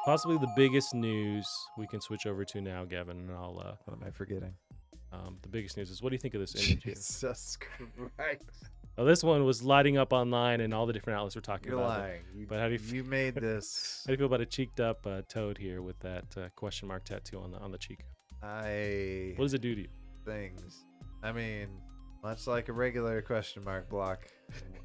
Possibly the biggest news we can switch over to now, Gavin, and I'll. What am I forgetting? The biggest news is, what do you think of this image here? Jesus Christ. Now, this one was lighting up online, and all the different outlets were talking You're about it. lying. But how do you You made this. How do you feel about a cheeked up toad here with that question mark tattoo on the cheek? What does it do to you? Things. I mean, much like a regular question mark block.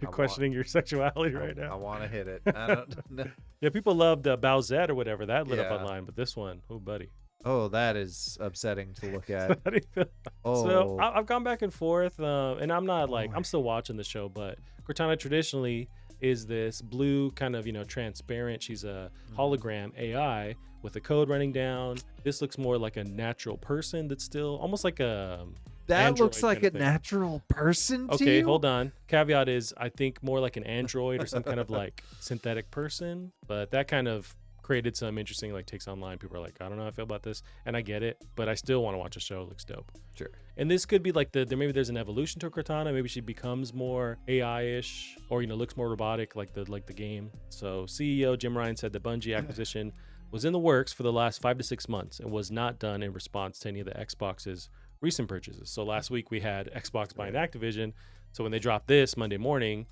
You're questioning your sexuality right I now. want to hit it. I don't know. Yeah, people loved Bowsette or whatever that lit up Yeah. online, but this one, oh buddy. Oh, that is upsetting to look at. How do you feel? Oh, So I've gone back and forth, and I'm not like I'm still watching the show, but Cortana traditionally is this blue kind of transparent. She's a hologram AI with a code running down. This looks more like a natural person that's still almost like a that Android looks like kind a of thing. natural person to Okay, you? hold on. Caveat is I think more like an android or some kind of like synthetic person, but that kind of created some interesting like takes online. People are like, I don't know how I feel about this, and I get it, but I still want to watch a show. It looks dope. Sure. And this could be like maybe there's an evolution to Cortana. Maybe she becomes more AI-ish, or looks more robotic like the game. So CEO Jim Ryan said the Bungie acquisition was in the works for the last 5 to 6 months and was not done in response to any of the Xbox's recent purchases. So last week we had Xbox buying Activision. So when they dropped this Monday morning,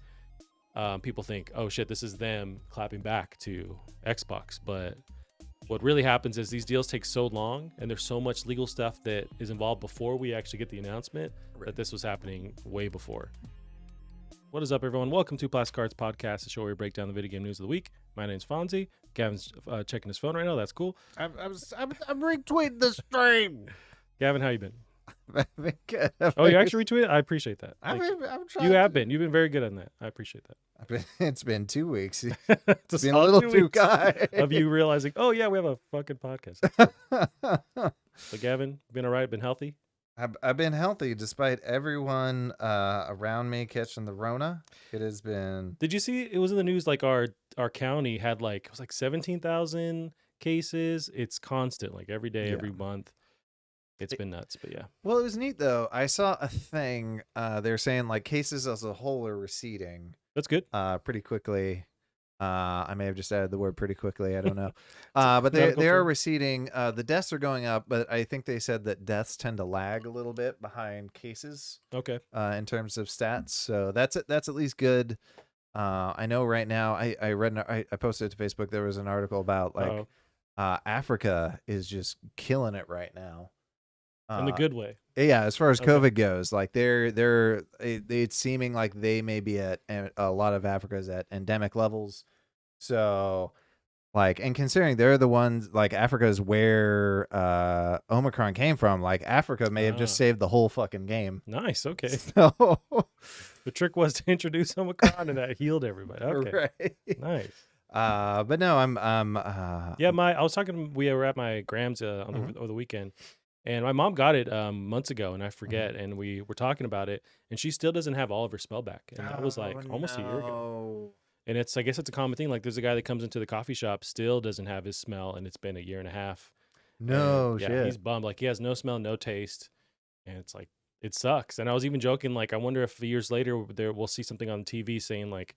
people think, oh shit, this is them clapping back to Xbox. But what really happens is these deals take so long and there's so much legal stuff that is involved before we actually get the announcement that this was happening way before. What is up, everyone? Welcome to Plastic Cards Podcast, the show where we break down the video game news of the week. My name's Fonzie. Gavin's checking his phone right now. That's cool. I'm retweeting the stream. Gavin, how you been? I've been good. Oh, you actually retweeted? I appreciate that. I'm trying. You have been. You've been very good on that. I appreciate that. It's been 2 weeks. It's It's been a solid little 2 too weeks kind. of you realizing, oh yeah, we have a fucking podcast. So Gavin, been all right? Been healthy? I've been healthy despite everyone around me catching the Rona. It has been. Did you see it was in the news like our county had like it was like 17,000 cases. It's constant, like every day, every month. It's been nuts, but yeah. Well, it was neat though. I saw a thing. They're saying like cases as a whole are receding. That's good. Pretty quickly. I may have just added the word pretty quickly. I don't know. But they medical are term. receding. The deaths are going up, but I think they said that deaths tend to lag a little bit behind cases Okay. in terms of stats. So that's at least good. I know right now I read I posted it to Facebook. There was an article about like Africa is just killing it right now. In the good way. Yeah, as far as Okay. COVID goes, like it's seeming like they may be at a lot of Africa's at endemic levels. So, like, and considering they're the ones like Africa is where Omicron came from, like Africa may have just saved the whole fucking game. Nice. Okay. So, The trick was to introduce Omicron and that healed everybody. Okay. right. Nice. But no, I'm Yeah, I was talking. We were at my Grams over the weekend, and my mom got it months ago, and I forget. And we were talking about it, and she still doesn't have all of her smell back, and that was like almost a year ago. And I guess it's a common thing. Like there's a guy that comes into the coffee shop, still doesn't have his smell, and it's been a year and a half. No And, yeah, shit. he's bummed. Like he has no smell, no taste, and it's like it sucks. And I was even joking, like I wonder if years later we'll see something on TV saying like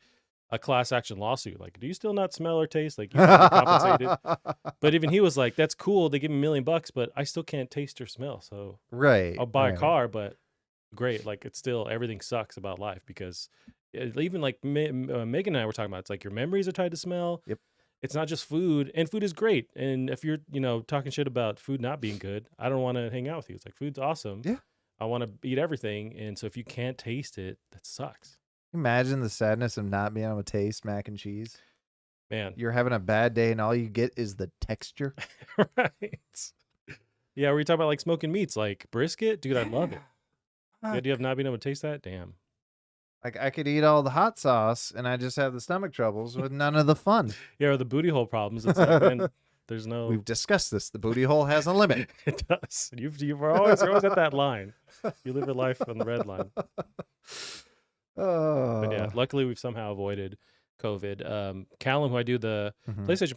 a class action lawsuit. Like, do you still not smell or taste? Like you should be compensated. But even he was like, "That's cool. They give me $1 million, but I still can't taste or smell. So Right. I'll buy right. a car, but great. Like it's still everything sucks about life because even like Megan and I were talking about, it's like your memories are tied to smell. Yep. It's not just food, and food is great. And if you're talking shit about food not being good, I don't want to hang out with you. It's like food's awesome. Yeah. I want to eat everything, and so if you can't taste it, that sucks, Imagine the sadness of not being able to taste mac and cheese. man. You're having a bad day and all you get is the texture. Right. Yeah, we talking about like smoking meats, like brisket, dude. I love it. The idea of not being able to taste that, damn. Like I could eat all the hot sauce and I just have the stomach troubles with none of the fun. Yeah, or the booty hole problems. It's like, man, there's no. We've discussed this. The booty hole has a limit. It does. You're always at that line. You live your life on the red line. Oh. But yeah, luckily we've somehow avoided COVID. Callum, who I do the PlayStation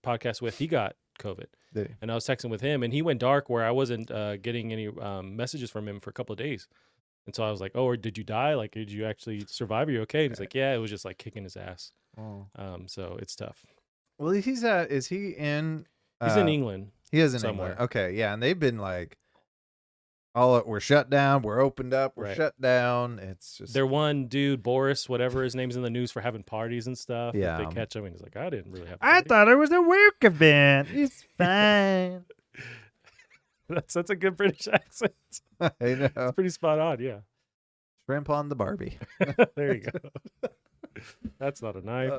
podcast with, he got COVID. Did he? And I was texting with him, and he went dark where I wasn't getting any messages from him for a couple of days. And so I was like, "Oh, or did you die? Like, did you actually survive? Are you okay?" And he's like, "Yeah, it was just like kicking his ass." Oh. So it's tough. Well, he's at. Is he in? He's in England. He is in somewhere. England. Okay, yeah, and they've been like, we're shut down. We're opened up. We're Right. shut down. It's just Their one dude, Boris, whatever his name's in the news for having parties and stuff. Yeah. If they catch him and he's like, I didn't really have a I party. thought it was a work event. It's fine. That's a good British accent. I know. It's pretty spot on, yeah. Shrimp on the Barbie. There you go. That's not a knife.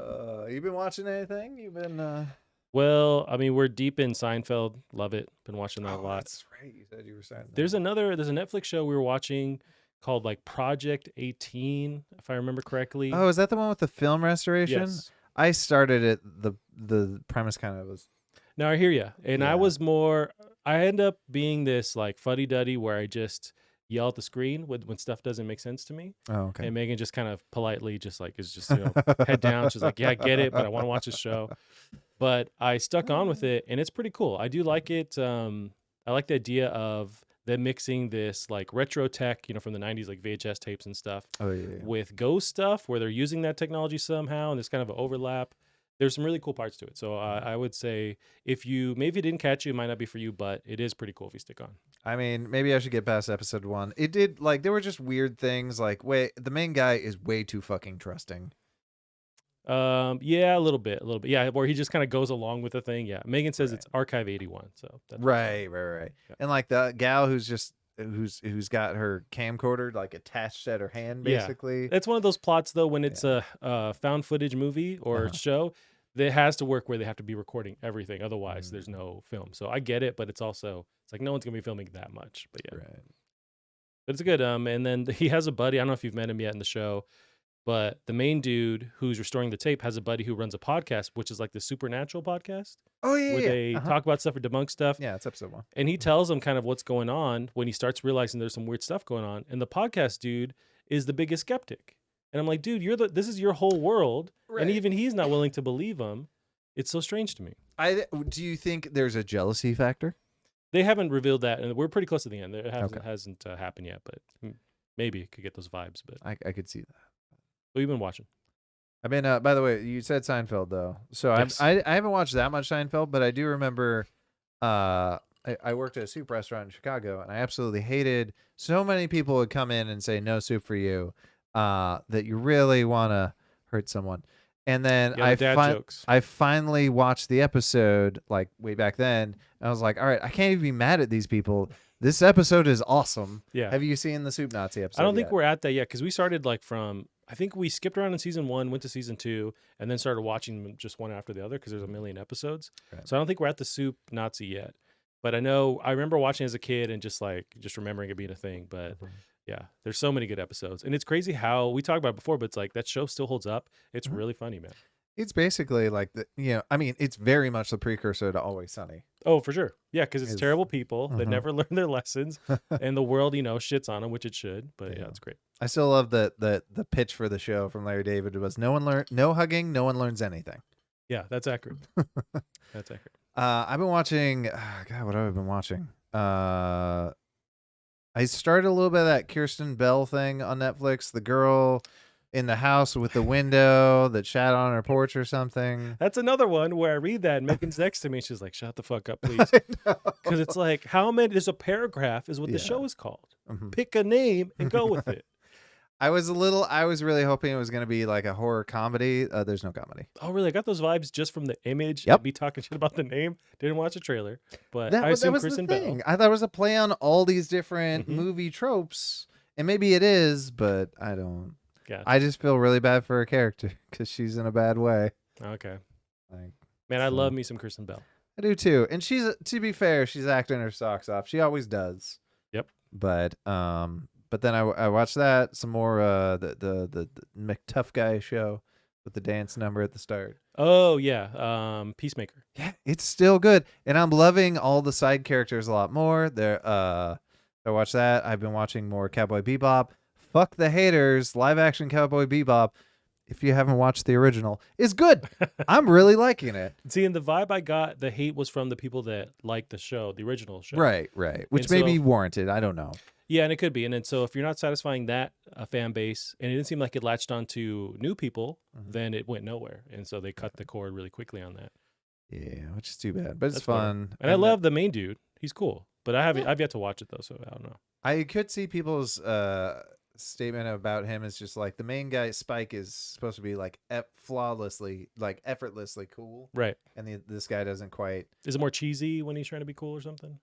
You been watching anything? You've been. Well, I mean, we're deep in Seinfeld. Love it. Been watching that a lot. That's right. You said you were saying. There's a Netflix show we were watching called like Project 18, if I remember correctly. Oh, is that the one with the film restoration? Yes. I started it. The premise kind of was. No, I hear you. And Yeah. I end up being this like fuddy-duddy where I just yell at the screen when stuff doesn't make sense to me. Oh, okay. And Megan just kind of politely just like is just, head down. She's like, yeah, I get it, but I want to watch this show. But I stuck on with it and it's pretty cool. I do like it. I like the idea of them mixing this like retro tech, from the 90s, like VHS tapes and stuff Oh yeah. with ghost stuff where they're using that technology somehow. And there's kind of an overlap. There's some really cool parts to it. So I would say if you didn't catch it, it might not be for you, but it is pretty cool if you stick on. I mean, maybe I should get past episode 1. It did there were just weird things like the main guy is way too fucking trusting. Yeah, a little bit. Yeah, where he just kind of goes along with the thing. Yeah. Megan says it's Archive 81. So that's Right. Yeah. And like the gal who's got her camcorder like attached at her hand, Yeah. basically. It's one of those plots though, when it's a found footage movie or show, that has to work where they have to be recording everything. Otherwise there's no film. So I get it, but it's like no one's gonna be filming that much. But yeah. Right. But it's good. And then he has a buddy. I don't know if you've met him yet in the show, but the main dude who's restoring the tape has a buddy who runs a podcast, which is like the Supernatural podcast, Oh yeah. where yeah. they talk about stuff or debunk stuff. Yeah, it's episode 1. And he tells them kind of what's going on when he starts realizing there's some weird stuff going on. And the podcast dude is the biggest skeptic. And I'm like, dude, this is your whole world. Right. And even he's not willing to believe him. It's so strange to me. Do you think there's a jealousy factor? They haven't revealed that, and we're pretty close to the end. It hasn't, Okay. hasn't happened yet, but maybe it could get those vibes. But I could see that. we've been watching. I've been. By the way, you said Seinfeld though, so Yes. I haven't watched that much Seinfeld, but I do remember. I worked at a soup restaurant in Chicago, and I absolutely hated. So many people would come in and say, "No soup for you," that you really want to hurt someone. And then Yeah, the dad jokes. I finally watched the episode like way back then. And I was like, all right, I can't even be mad at these people. This episode is awesome. Yeah. Have you seen the Soup Nazi episode? I don't think yet? we're at that yet because we started like I think we skipped around in season 1, went to season 2, and then started watching them just one after the other because there's a million episodes. Right. So I don't think we're at the Soup Nazi yet. But I remember watching as a kid and just remembering it being a thing. But yeah, there's so many good episodes. And it's crazy how we talked about it before, but it's like that show still holds up. It's really funny, man. It's basically like it's very much the precursor to Always Sunny. Oh, for sure. Yeah, because it's It's- terrible people that never learn their lessons, and the world, shits on them, which it should. But yeah, it's great. I still love the pitch for the show from Larry David was no hugging, no one learns anything. Yeah, that's accurate. That's accurate. I've been watching. God, what have I been watching? I started a little bit of that Kirsten Bell thing on Netflix. The girl in the house with the window that shat on her porch or something. That's another one where I read that and Megan's next to me. She's like, "Shut the fuck up, please," because it's like how many? There's a paragraph is what the show is called. Pick a name and go with it. I was really hoping it was going to be like a horror comedy. There's no comedy. Oh, really? I got those vibes just from the image. Yep. And me talking shit about the name. Didn't watch a trailer, but That I was assume the Kristen thing. Bell. I thought it was a play on all these different movie tropes, and maybe it is, but I don't. Gotcha. I just feel really bad for her character because she's in a bad way. Okay. Like, Man, I love me some Kristen Bell. I do too, and she's, to be fair, she's acting her socks off. She always does. Yep. But then I watched that some more. The McTough Guy show with the dance number at the start. Oh yeah, Peacemaker. Yeah, it's still good, and I'm loving all the side characters a lot more. I watched that. I've been watching more Cowboy Bebop. Fuck the haters. Live action Cowboy Bebop, if you haven't watched the original, is good. I'm really liking it. See, and the vibe I got, the hate was from the people that liked the show, the original show. Right. Which And may so- be warranted. I don't know. Yeah, and it could be. And then so if you're not satisfying that fan base, and it didn't seem like it latched on to new people, then it went nowhere. And so they cut the cord really quickly on that. Yeah, which is too bad, but it's That's better. fun. And I love the main dude. He's cool, but I've yet to watch it though, so I don't know. I could see people's statement about him as just like the main guy. Spike is supposed to be like flawlessly, like effortlessly cool, Right? and this guy doesn't quite. Is it more cheesy when he's trying to be cool or something?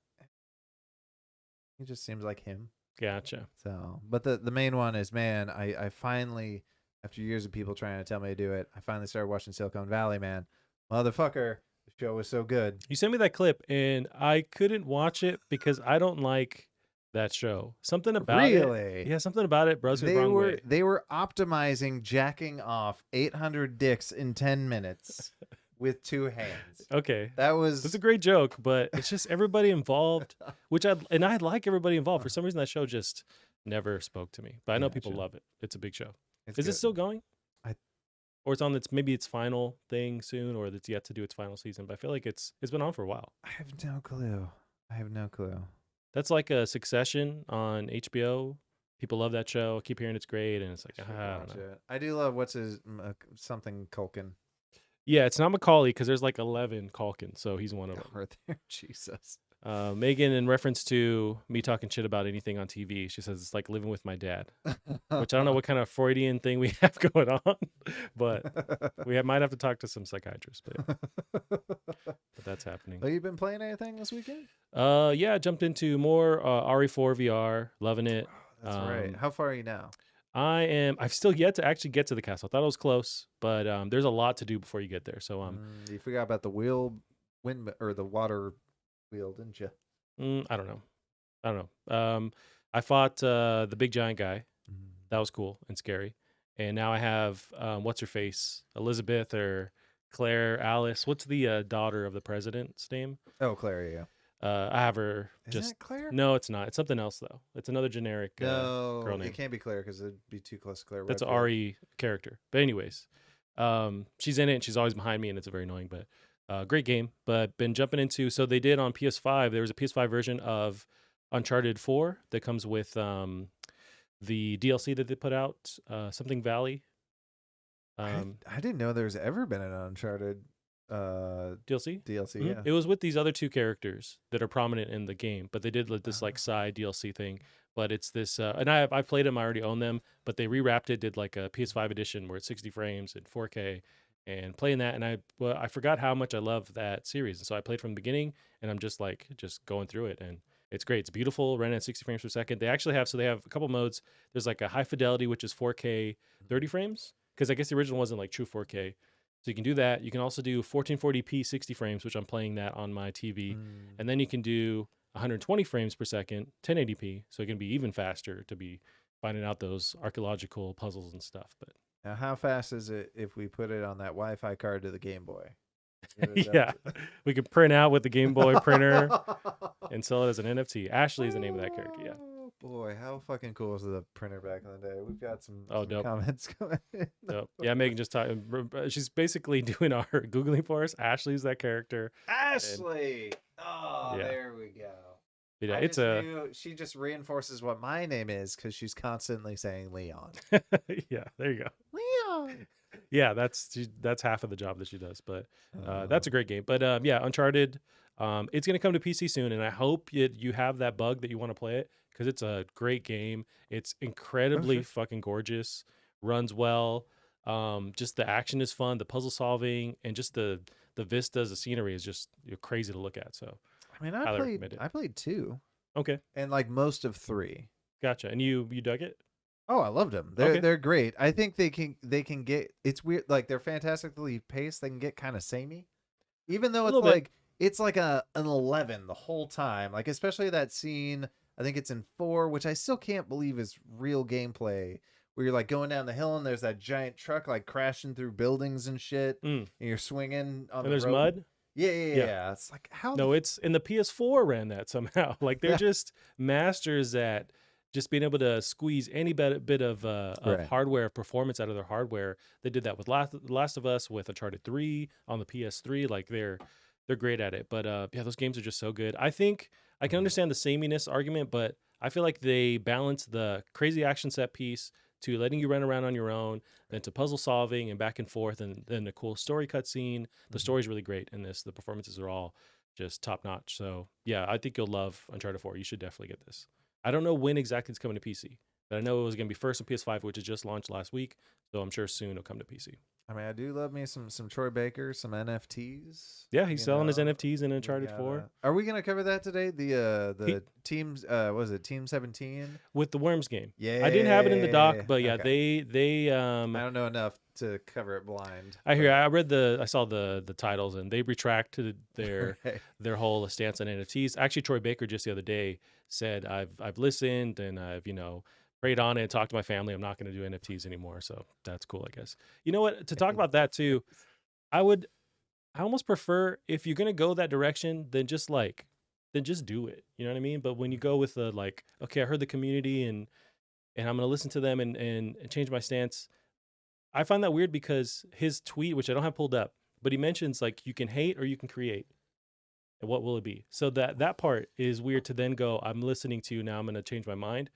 He just seems like him. Gotcha. So, but the main one is, man, I finally, after years of people trying to tell me to do it, I finally started watching Silicon Valley, man. Motherfucker, the show was so good. You sent me that clip, and I couldn't watch it because I don't like that show. Something about Really? it. Yeah, something about it rubs me the wrong way. They were optimizing jacking off 800 dicks in 10 minutes with 2 hands. Okay. That's It's a great joke, but it's just everybody involved, I like everybody involved. For some reason, that show just never spoke to me. But I know people love it. It's a big show. Is it still going? Or it's on maybe its final thing soon, or it's yet to do its final season. But I feel like it's been on for a while. I have no clue. That's like a Succession on HBO. People love that show. I keep hearing it's great, and it's like I don't know. I do love what's his something Culkin. Yeah, it's not Macaulay because there's like 11 Culkin, so he's one of them. Right there, Jesus. Megan, in reference to me talking shit about anything on TV, she says it's like living with my dad, which I don't know what kind of Freudian thing we have going on, but might have to talk to some psychiatrists. But that's happening. Have you been playing anything this weekend? Yeah, I jumped into more RE4 VR, loving it. That's right. How far are you now? I've still yet to actually get to the castle. I thought it was close, but there's a lot to do before you get there. So you forgot about the wind or the water wheel, didn't you? I don't know. I fought the big giant guy. That was cool and scary. And now I have what's her face, Elizabeth or Claire Alice. What's the daughter of the president's name? Oh, Claire, yeah. I have her. Isn't it Claire? No, it's not. It's something else though. It's another generic girl name. It can't be Claire because it'd be too close to Claire. That's an RE character. But anyways, she's in it and she's always behind me and it's very annoying. But great game. But been jumping into. So they did on PS5. There was a PS5 version of Uncharted 4 that comes with the DLC that they put out. Something Valley. I didn't know there's ever been an Uncharted DLC. Yeah, it was with these other 2 characters that are prominent in the game, but they did this like side DLC thing. But it's this, and I've played them. I already own them, but they rewrapped it. Did like a PS5 edition where it's 60 frames and 4K, and playing that. And I forgot how much I love that series, and so I played from the beginning, and I'm just going through it, and it's great. It's beautiful, running at 60 frames per second. They actually have a couple modes. There's like a high fidelity, which is 4K 30 frames, because I guess the original wasn't like true 4K. So you can do that. You can also do 1440p 60 frames, which I'm playing that on my TV. And then you can do 120 frames per second, 1080p. So it can be even faster to be finding out those archaeological puzzles and stuff. But now, how fast is it if we put it on that Wi-Fi card to the Game Boy? Yeah, we could print out with the Game Boy printer and sell it as an NFT. Ashley is the name of that character. Yeah. Boy, how fucking cool was the printer back in the day? We've got some dope comments coming in. Dope. Yeah, Megan just talked. She's basically doing our Googling for us. Ashley's that character. Ashley! Yeah. There we go. Yeah, she just reinforces what my name is because she's constantly saying Leon. Yeah, there you go. Leon! Yeah, that's half of the job that she does. But that's a great game. But yeah, Uncharted, it's going to come to PC soon, and I hope you have that bug that you want to play it, because it's a great game. It's incredibly fucking gorgeous, runs well. Just the action is fun, the puzzle solving, and just the vistas, the scenery is just crazy to look at. So I mean, I played 2. Okay. And like most of 3. Gotcha. And you dug it? Oh, I loved them. They're great. I think they can get, it's weird, like they're fantastically paced. They can get kind of samey, even though it's like an 11 the whole time. Like especially that scene, I think it's in 4, which I still can't believe is real gameplay, where you're like going down the hill and there's that giant truck like crashing through buildings and shit, and you're swinging on and there's road. mud. Yeah. It's like how? No, it's in the PS4 ran that somehow. Like they're just masters at just being able to squeeze any bit of hardware performance out of their hardware. They did that with Last of Us, with Uncharted 3 on the PS3. Like they're great at it. But yeah, those games are just so good. I think I can understand the sameness argument, but I feel like they balance the crazy action set piece, to letting you run around on your own, then to puzzle solving and back and forth, and then a cool story cutscene. The story's really great in this. The performances are all just top notch. So yeah, I think you'll love Uncharted 4. You should definitely get this. I don't know when exactly it's coming to PC, but I know it was going to be first on PS5, which has just launched last week. So I'm sure soon it'll come to PC. I mean, I do love me some Troy Baker, some NFTs. Yeah, he's you selling his know. NFTs in We Uncharted 4 gotta- Are we gonna cover that today? The teams. What was it? Team 17. with the Worms game. Yeah. I didn't have it in the doc, but yeah, Okay. they I don't know enough to cover it blind. I saw the titles, and they retracted their Right. their whole stance on NFTs. Actually, Troy Baker just the other day said, I've listened and I've prayed on it and talked to my family. I'm not going to do NFTs anymore. So that's cool, I guess. You know what? To talk about that too, I almost prefer, if you're going to go that direction, then just do it. You know what I mean? But when you go with the okay, I heard the community and I'm going to listen to them and change my stance. I find that weird because his tweet, which I don't have pulled up, but he mentions you can hate or you can create. And what will it be? So that part is weird to then go, I'm listening to you now, I'm going to change my mind.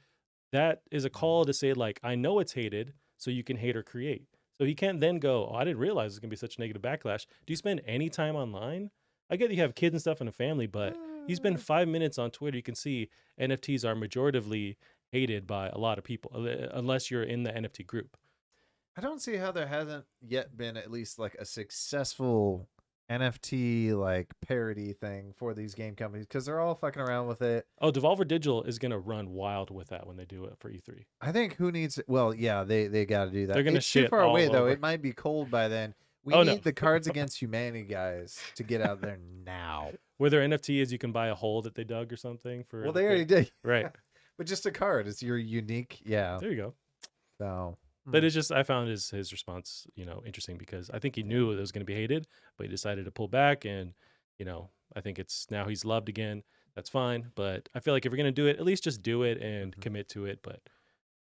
That is a call to say, I know it's hated, so you can hate or create. So he can't then go, I didn't realize it's going to be such a negative backlash. Do you spend any time online? I get that you have kids and stuff and a family, but you spend 5 minutes on Twitter, you can see NFTs are majoritively hated by a lot of people, unless you're in the NFT group. I don't see how there hasn't yet been at least a successful NFT parody thing for these game companies, because they're all fucking around with it. Oh, Devolver Digital is going to run wild with that when they do it for E3. I think who needs it? Well, yeah, they got to do that. They're gonna It's too shit far all away though. over. It might be cold by then. We Oh, need no. the Cards Against Humanity guys to get out there now. Where their NFT is, you can buy a hole that they dug or something for. Well, they already did, Right. but just a card. It's your unique. Yeah. There you go. So, But it's just, I found his response, interesting, because I think he knew it was going to be hated, but he decided to pull back, and I think it's now he's loved again. That's fine, but I feel like if you're going to do it, at least just do it and commit to it. But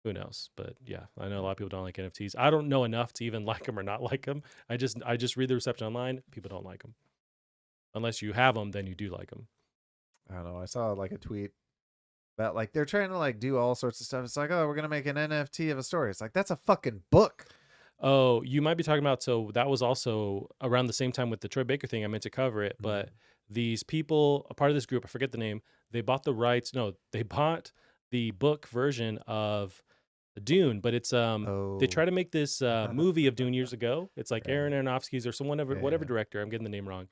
who knows? But yeah, I know a lot of people don't like NFTs. I don't know enough to even like them or not like them. I just read the reception online. People don't like them. Unless you have them, then you do like them. I don't know. I saw a tweet about they're trying to do all sorts of stuff. It's oh, we're gonna make an NFT of a story. It's that's a fucking book. Oh, you might be talking about, so that was also around the same time with the Troy Baker thing. I meant to cover it, but these people, a part of this group, I forget the name, they bought the rights. No, they bought the book version of Dune, but it's they try to make this movie of Dune years ago. It's Aaron Aronofsky's or whatever director. I'm getting the name wrong.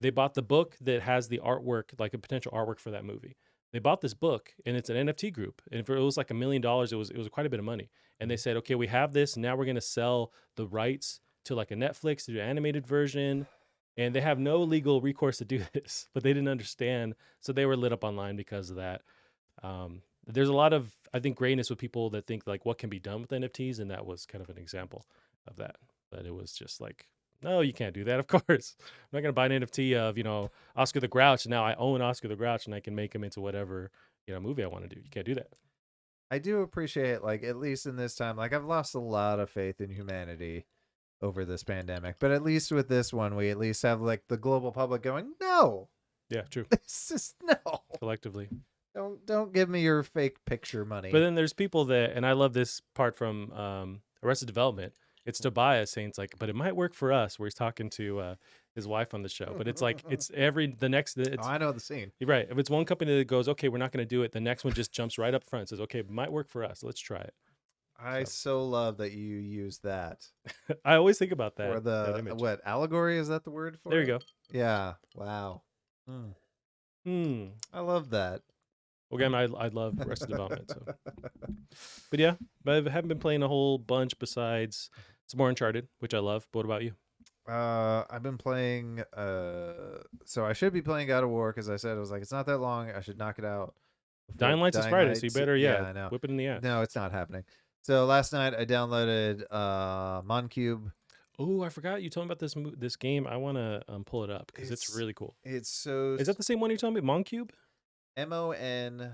They bought the book that has the artwork, a potential artwork for that movie. They bought this book, and it's an NFT group, and if it was $1 million, it was quite a bit of money. And they said, okay, we have this. Now we're going to sell the rights to a Netflix to do an animated version, and they have no legal recourse to do this. But they didn't understand, so they were lit up online because of that. There's a lot of, I think, grayness with people that think what can be done with NFTs, and that was kind of an example of that. But it was just no, you can't do that. Of course, I'm not gonna buy an NFT of Oscar the Grouch, and now I own Oscar the Grouch, and I can make him into whatever movie I want to do. You can't do that. I do appreciate at least in this time, I've lost a lot of faith in humanity over this pandemic, but at least with this one, we at least have the global public going, no, Yeah, true. this is no. Collectively. Don't give me your fake picture money. But then there's people that, and I love this part from Arrested Development. It's Tobias saying but it might work for us, where he's talking to his wife on the show. But it's it's I know the scene. Right. If it's one company that goes, okay, we're not going to do it, the next one just jumps right up front and says, okay, it might work for us. Let's try it. I so love that you use that. I always think about that. Or that image. what, allegory, is that the word for There it? you go. Yeah. Wow. I love that. Again, I love Arrested Development. So. But yeah, I haven't been playing a whole bunch besides some more Uncharted, which I love. But what about you? I've been playing. So I should be playing God of War, because I said, I was it's not that long. I should knock it out. Dying Lights is Friday, so you better I know. whip it in the ass. No, it's not happening. So last night I downloaded Moncube. Oh, I forgot you told me about this game. I want to pull it up because it's really cool. It's so. Is that the same one you're telling me? Moncube? MON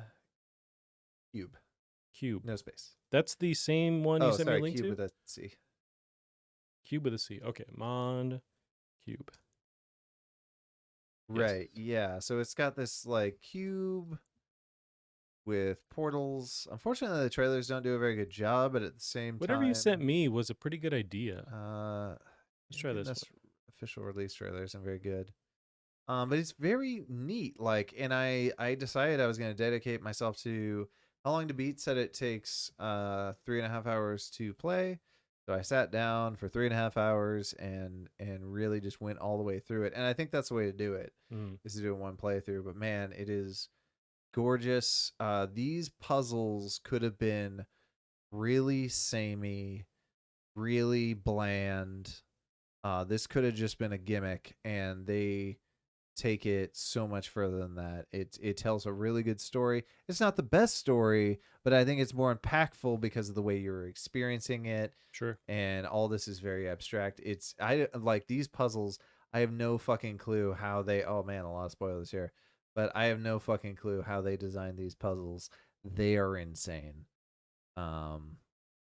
Cube. Cube. No space. That's the same one you sent me a link Cube to? with a C. Cube with a C. Okay, Mon Cube. Yes. Right. Yeah. So it's got this cube with portals. Unfortunately, the trailers don't do a very good job, but at the same Whatever you sent time, me was a pretty good idea. Let's try getting this official release trailer isn't very good. But it's very neat. Like, and I decided I was going to dedicate myself to how long to beat. Said it takes 3.5 hours to play. So I sat down for 3.5 hours and really just went all the way through it. And I think that's the way to do it, one. is to do it one playthrough. But man, it is gorgeous. These puzzles could have been really samey, really bland. This could have just been a gimmick, and they take it so much further than that. It tells a really good story. It's not the best story, but I think it's more impactful because of the way you're experiencing it. Sure. And all this is very abstract. I like these puzzles. I have no fucking clue how they. Oh man, a lot of spoilers here, but I have no fucking clue how they designed these puzzles. They are insane.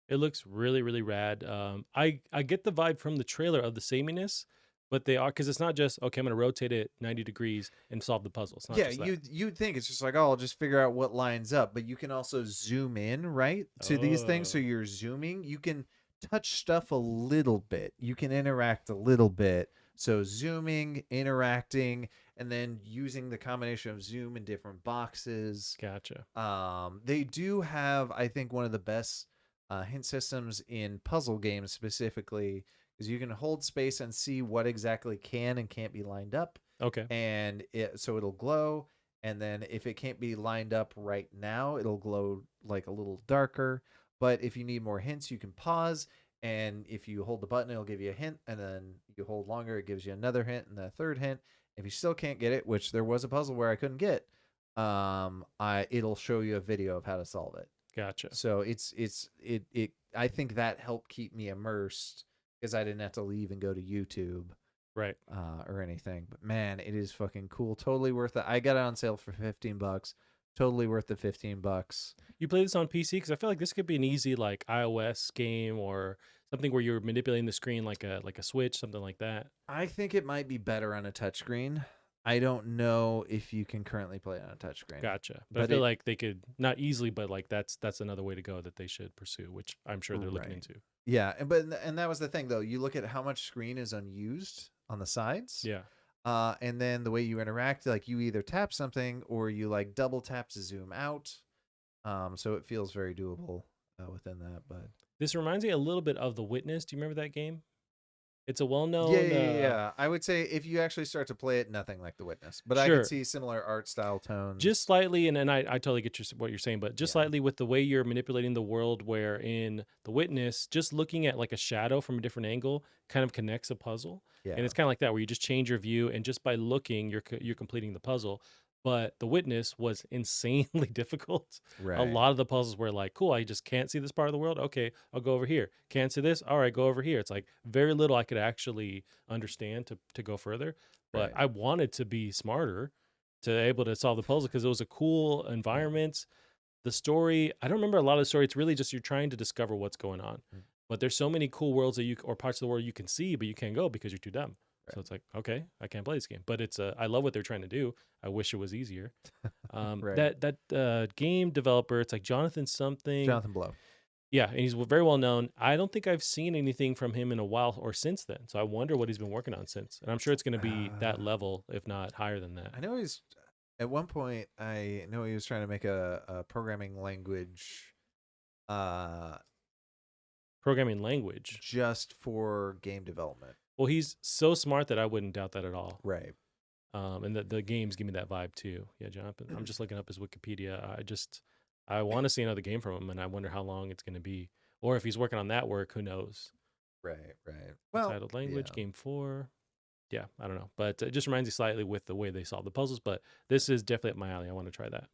It looks really, really rad. I get the vibe from the trailer of the sameness, but they are, because it's not just, okay, I'm going to rotate it 90 degrees and solve the puzzle. It's not Yeah, just that. you'd think it's just like, oh, I'll just figure out what lines up, but you can also zoom in, right, to these things. So Oh. you're zooming. You can touch stuff a little bit. You can interact a little bit. So zooming, interacting, and then using the combination of zoom in different boxes. Gotcha. They do have, I think, one of the best hint systems in puzzle games specifically, because you can hold space and see what exactly can and can't be lined up, Okay. and so it'll glow. And then if it can't be lined up right now, it'll glow like a little darker. But if you need more hints, you can pause, and if you hold the button, it'll give you a hint, and then you hold longer, it gives you another hint and a third hint. If you still can't get it, which there was a puzzle where I couldn't get, it'll show you a video of how to solve it. Gotcha. So it I think that helped keep me immersed, because I didn't have to leave and go to YouTube Right. or anything. But man, it is fucking cool. Totally worth it. I got it on sale for $15. Totally worth the $15. You play this on PC? Because I feel like this could be an easy like iOS game or something where you're manipulating the screen like a Switch, something like that. I think it might be better on a touchscreen. I don't know if you can currently play it on a touchscreen. Gotcha. But I But feel like they could, not easily, but like that's another way to go that they should pursue, which I'm sure they're looking Right. into. Yeah, and that was the thing though. You look at how much screen is unused on the sides. Yeah. And then the way you interact, like you either tap something or you like double tap to zoom out. So it feels very doable within that. But This reminds me a little bit of The Witness. Do you remember that game? It's a well-known. yeah. I would say if you actually start to play it, nothing like The Witness, but I Sure. could see similar art style tones. Just slightly, and I totally get what you're saying, but just Yeah. slightly with the way you're manipulating the world, where in The Witness, just looking at like a shadow from a different angle kind of connects a puzzle. Yeah. And it's kind of like that, where you just change your view, and just by looking, you're completing the puzzle. But The Witness was insanely difficult. right. A lot of the puzzles were like, cool, I just can't see this part of the world. Okay, I'll go over here. Can't see this. All right, go over here. It's like very little I could actually understand to go further. But Right. I wanted to be smarter to able to solve the puzzle, because it was a cool environment. The story, I don't remember a lot of the story. It's really just you're trying to discover what's going on. Mm. But there's so many cool worlds that or parts of the world you can see, but you can't go because you're too dumb. So Right. it's like, okay, I can't play this game. But it's I love what they're trying to do. I wish it was easier. Right. That game developer, it's like Jonathan something. Jonathan Blow. Yeah, and he's very well known. I don't think I've seen anything from him in a while or since then. So I wonder what he's been working on since. And I'm sure it's going to be that level, if not higher than that. I know he's at one point. I know he was trying to make a programming language, Programming language. just for game development. Well, he's so smart that I wouldn't doubt that at all. Right. And the games give me that vibe too. Yeah, Jonathan. I'm just looking up his Wikipedia. I want to see another game from him, and I wonder how long it's going to be, or if he's working on that work. Who knows? Right. Right. Well, Titled language, yeah. game 4. Yeah, I don't know, but it just reminds me slightly with the way they solve the puzzles. But this is definitely up my alley. I want to try that.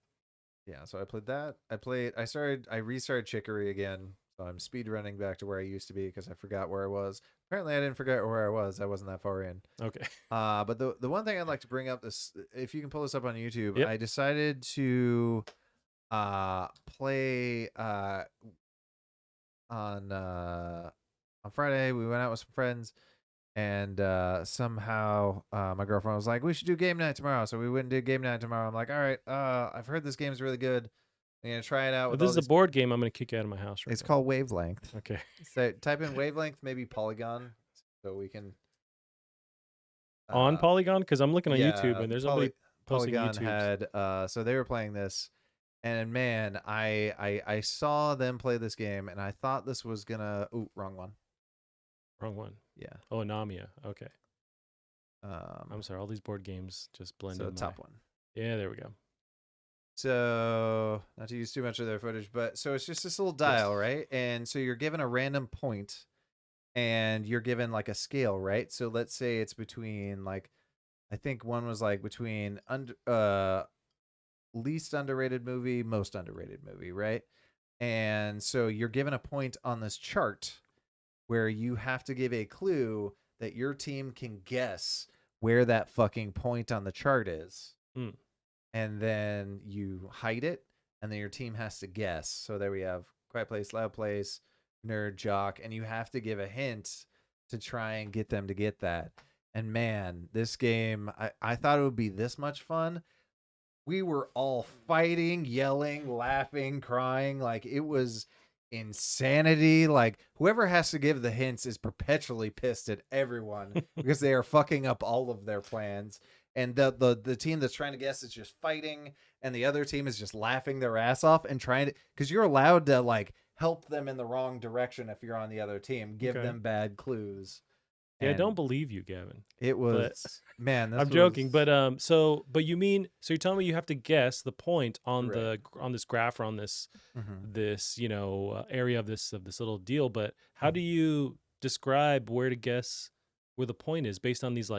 Yeah. So I played that. I restarted Chicory again. So I'm speed running back to where I used to be because I forgot where I was. Apparently, I didn't forget where I was. I wasn't that far in. Okay. But the one thing I'd like to bring up, this, if you can pull this up on YouTube, Yep. I decided to play on Friday. We went out with some friends, and somehow my girlfriend was like, we should do game night tomorrow. So we went and did game night tomorrow. I'm like, all right, I've heard this game's really good. I'm gonna try it out If with this all is a these. board game, I'm gonna kick you out of my house right It's now. called Wavelength. Okay. So type in Wavelength, maybe Polygon, so we can. On Polygon, because I'm looking on YouTube Yeah, and there's somebody posting Polygon YouTubes. had so they were playing this, and man, I saw them play this game, and I thought this was gonna. Ooh, wrong one. Wrong one. Yeah. Oh, Anamia. Okay. Um. I'm sorry. All these board games just blend So in. top one. Yeah, there we go. So not to use too much of their footage, but so it's just this little dial, right? And so you're given a random point, and you're given like a scale, right? So let's say it's between like, I think one was like between least underrated movie, most underrated movie, right? And so you're given a point on this chart where you have to give a clue that your team can guess where that fucking point on the chart is. Hmm. And then you hide it, and then your team has to guess. So there we have quiet place, loud place, nerd, jock, and you have to give a hint to try and get them to get that. And man, this game, I thought it would be this much fun. We were all fighting, yelling, laughing, crying. Like, it was insanity. Like, whoever has to give the hints is perpetually pissed at everyone because they are fucking up all of their plans. And the team that's trying to guess is just fighting, and the other team is just laughing their ass off and trying to, because you're allowed to like help them in the wrong direction if you're on the other team, give Okay. them bad clues. Yeah, I And don't believe you, Gavin. it was man. This I'm joking, was- but you mean so you're telling me you have to guess the point on Right. on this graph or on this Mhm. area of this little deal, but how do you describe where to guess where the point is based on these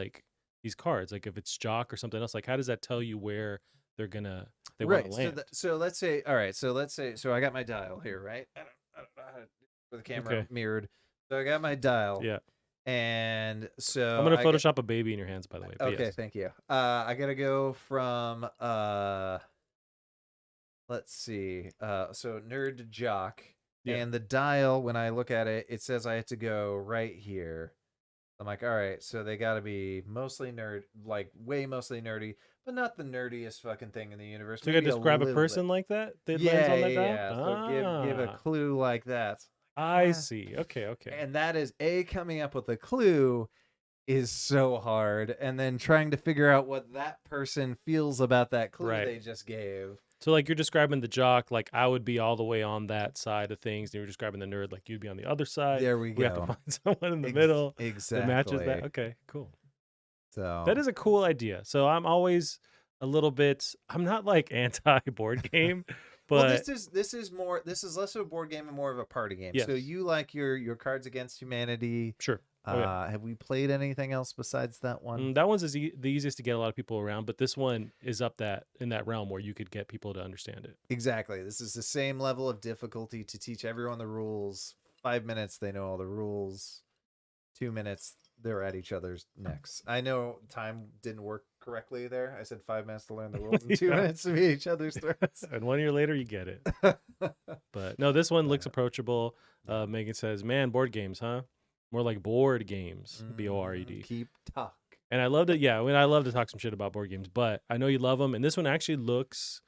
cards? Like if it's jock or something else, like how does that tell you where they want to right. land? So let's say, all right. So let's say, so I got my dial here, right? I don't know how to, with the camera Okay. mirrored. So I got my dial. Yeah. And so I'm gonna I got- Photoshop a baby in your hands, by the way. but Okay, yes. thank you. I gotta go from let's see. So nerd to jock. Yeah. And the dial, when I look at it, it says I have to go right here. I'm like, all right, so they gotta be mostly nerd, like way mostly nerdy, but not the nerdiest fucking thing in the universe. So you gotta Maybe describe a little person bit. like that that Yeah, lands on that yeah, dial? yeah. So give a Ah, clue like that. I Ah. see. Okay. And that is coming up with a clue is so hard, and then trying to figure out what that person feels about that clue Right. they just gave. So like you're describing the jock, like I would be all the way on that side of things. And you're describing the nerd, like you'd be on the other side. There we We have to go. find someone in the middle Exactly. that matches that. Okay, cool. So That is a cool idea. So I'm always a little bit. I'm not like anti board game, but well, this is more. This is less of a board game and more of a party game. So Yes. you like your Cards Against Humanity. sure. Oh, yeah. Have we played anything else besides that one? That one's the easiest to get a lot of people around, but this one is up in that realm where you could get people to understand it. Exactly. This is the same level of difficulty to teach everyone the rules. 5 minutes, they know all the rules. 2 minutes, they're at each other's necks. I know time didn't work correctly there. I said 5 minutes to learn the rules and 2 Yeah. minutes to be each other's throats. And 1 year later, you get it. But no, this one looks approachable. Megan says, "Man, board games, huh? More like board games, BORED." Keep talk. And I love to, yeah, I mean, I love to talk some shit about board games, but I know you love them. And this one actually looks,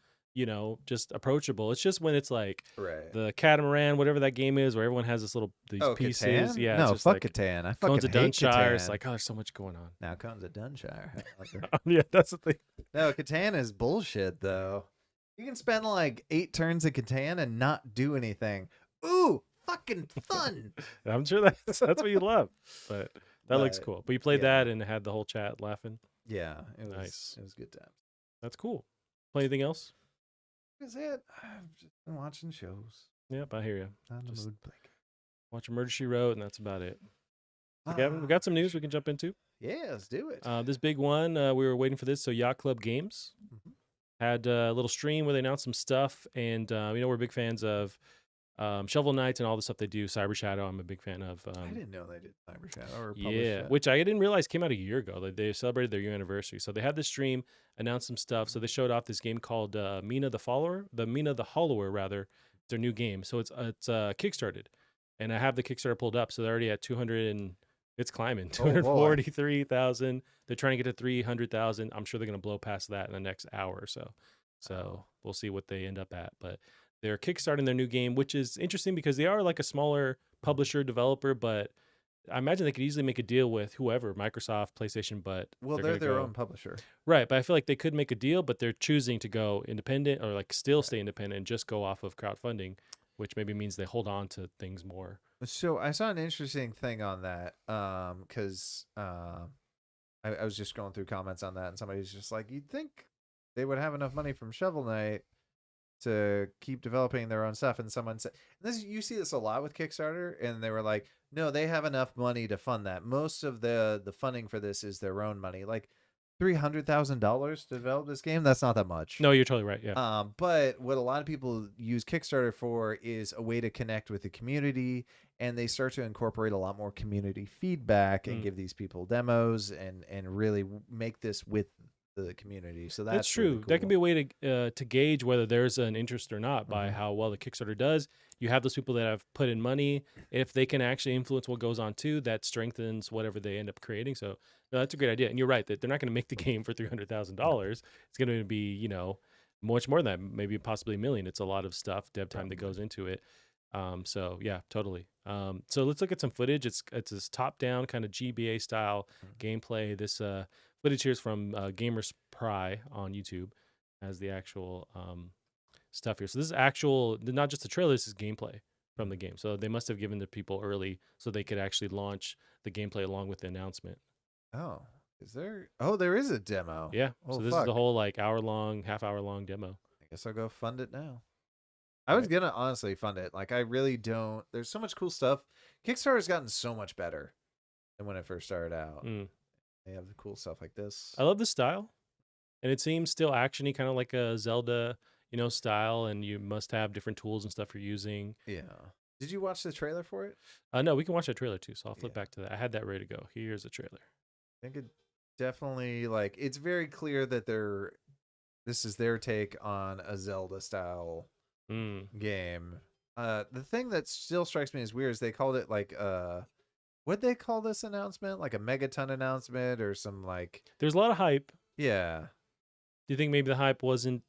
just approachable. It's just when it's like Right. the catamaran, whatever that game is, where everyone has these pieces. Catan? Yeah, No, it's just fuck like Catan. I Cones fucking of hate Dunshire. Catan. It's like, oh, there's so much going on. Now Cones of Dunshire. Yeah, that's the thing. No, Catan is bullshit, though. You can spend like 8 turns of Catan and not do anything. Ooh, fucking fun. I'm sure that's what you love. But that looks But, cool. But you played yeah. that and had the whole chat laughing. Yeah, it was Nice. It was good times. That's cool. Play anything else? That's it. I've just been watching shows. Yep, I hear you. Not in the Just- mood. Watch Murder, She Wrote, and that's about it. Blake. Gavin, we got some news we can jump into. Yeah, let's do it. This big one, we were waiting for this. So Yacht Club Games Mhm. had a little stream where they announced some stuff, and we're big fans of Shovel Knight and all the stuff they do. Cyber Shadow, I'm a big fan of. I didn't know they did Cyber Shadow or published Yeah, it. which I didn't realize came out a year ago. Like they celebrated their year anniversary, so they had this stream, announced some stuff. So they showed off this game called Mina the Hollower, rather. It's their new game. So it's kickstarted, and I have the Kickstarter pulled up. So they're already at 200 and it's climbing Oh, boy. 243,000. They're trying to get to 300,000. I'm sure they're gonna blow past that in the next hour or so. So we'll see what they end up at. But they're kickstarting their new game, which is interesting because they are like a smaller publisher developer, but I imagine they could easily make a deal with whoever, Microsoft, PlayStation, but Well, they're they're gonna their go own publisher. right. But I feel like they could make a deal, but they're choosing to go independent or like still Right. stay independent and just go off of crowdfunding, which maybe means they hold on to things more. So I saw an interesting thing on that, because I was just going through comments on that, and somebody's just like, you'd think they would have enough money from Shovel Knight to keep developing their own stuff, and someone said, and this, you see this a lot with Kickstarter, and they were like, no, they have enough money to fund that. Most of the funding for this is their own money, like $300,000 to develop this game. That's not that much. No, you're totally right. Yeah. But what a lot of people use Kickstarter for is a way to connect with the community, and they start to incorporate a lot more community feedback and give these people demos and really make this with the community. So that's true. really cool. That can be a way to gauge whether there's an interest or not by how well the Kickstarter does. You have those people that have put in money. If they can actually influence what goes on too, that strengthens whatever they end up creating. So no, that's a great idea. And you're right that they're not going to make the game for $300,000. It's going to be, you know, much more than that, maybe possibly $1 million. It's a lot of stuff, dev time that goes into it. So yeah, totally. So let's look at some footage. It's this top-down kind of GBA style gameplay. This footage here is from Gamers Pry on YouTube as the actual stuff here. So this is actual, not just the trailer, this is gameplay from the game. So they must have given the people early so they could actually launch the gameplay along with the announcement. Oh, is there? Oh, there is a demo. Yeah. Oh, so this is the whole like half-hour-long demo. I guess I'll go fund it now. I was gonna honestly fund it. Like, I really don't. There's so much cool stuff. Kickstarter's gotten so much better than when it first started out. They have the cool stuff like this. I love the style, and it seems still actiony, kind of like a Zelda, you know, style. And you must have different tools and stuff you're using. Yeah. Did you watch the trailer for it? No, we can watch that trailer too. So I'll flip back to that. I had that ready to go. Here's the trailer. I think it definitely, like, it's very clear that this is their take on a Zelda style game. The thing that still strikes me as weird is they called it like what'd they call this announcement? Like a megaton announcement or some like. There's a lot of hype. Yeah. Do you think maybe the hype wasn't?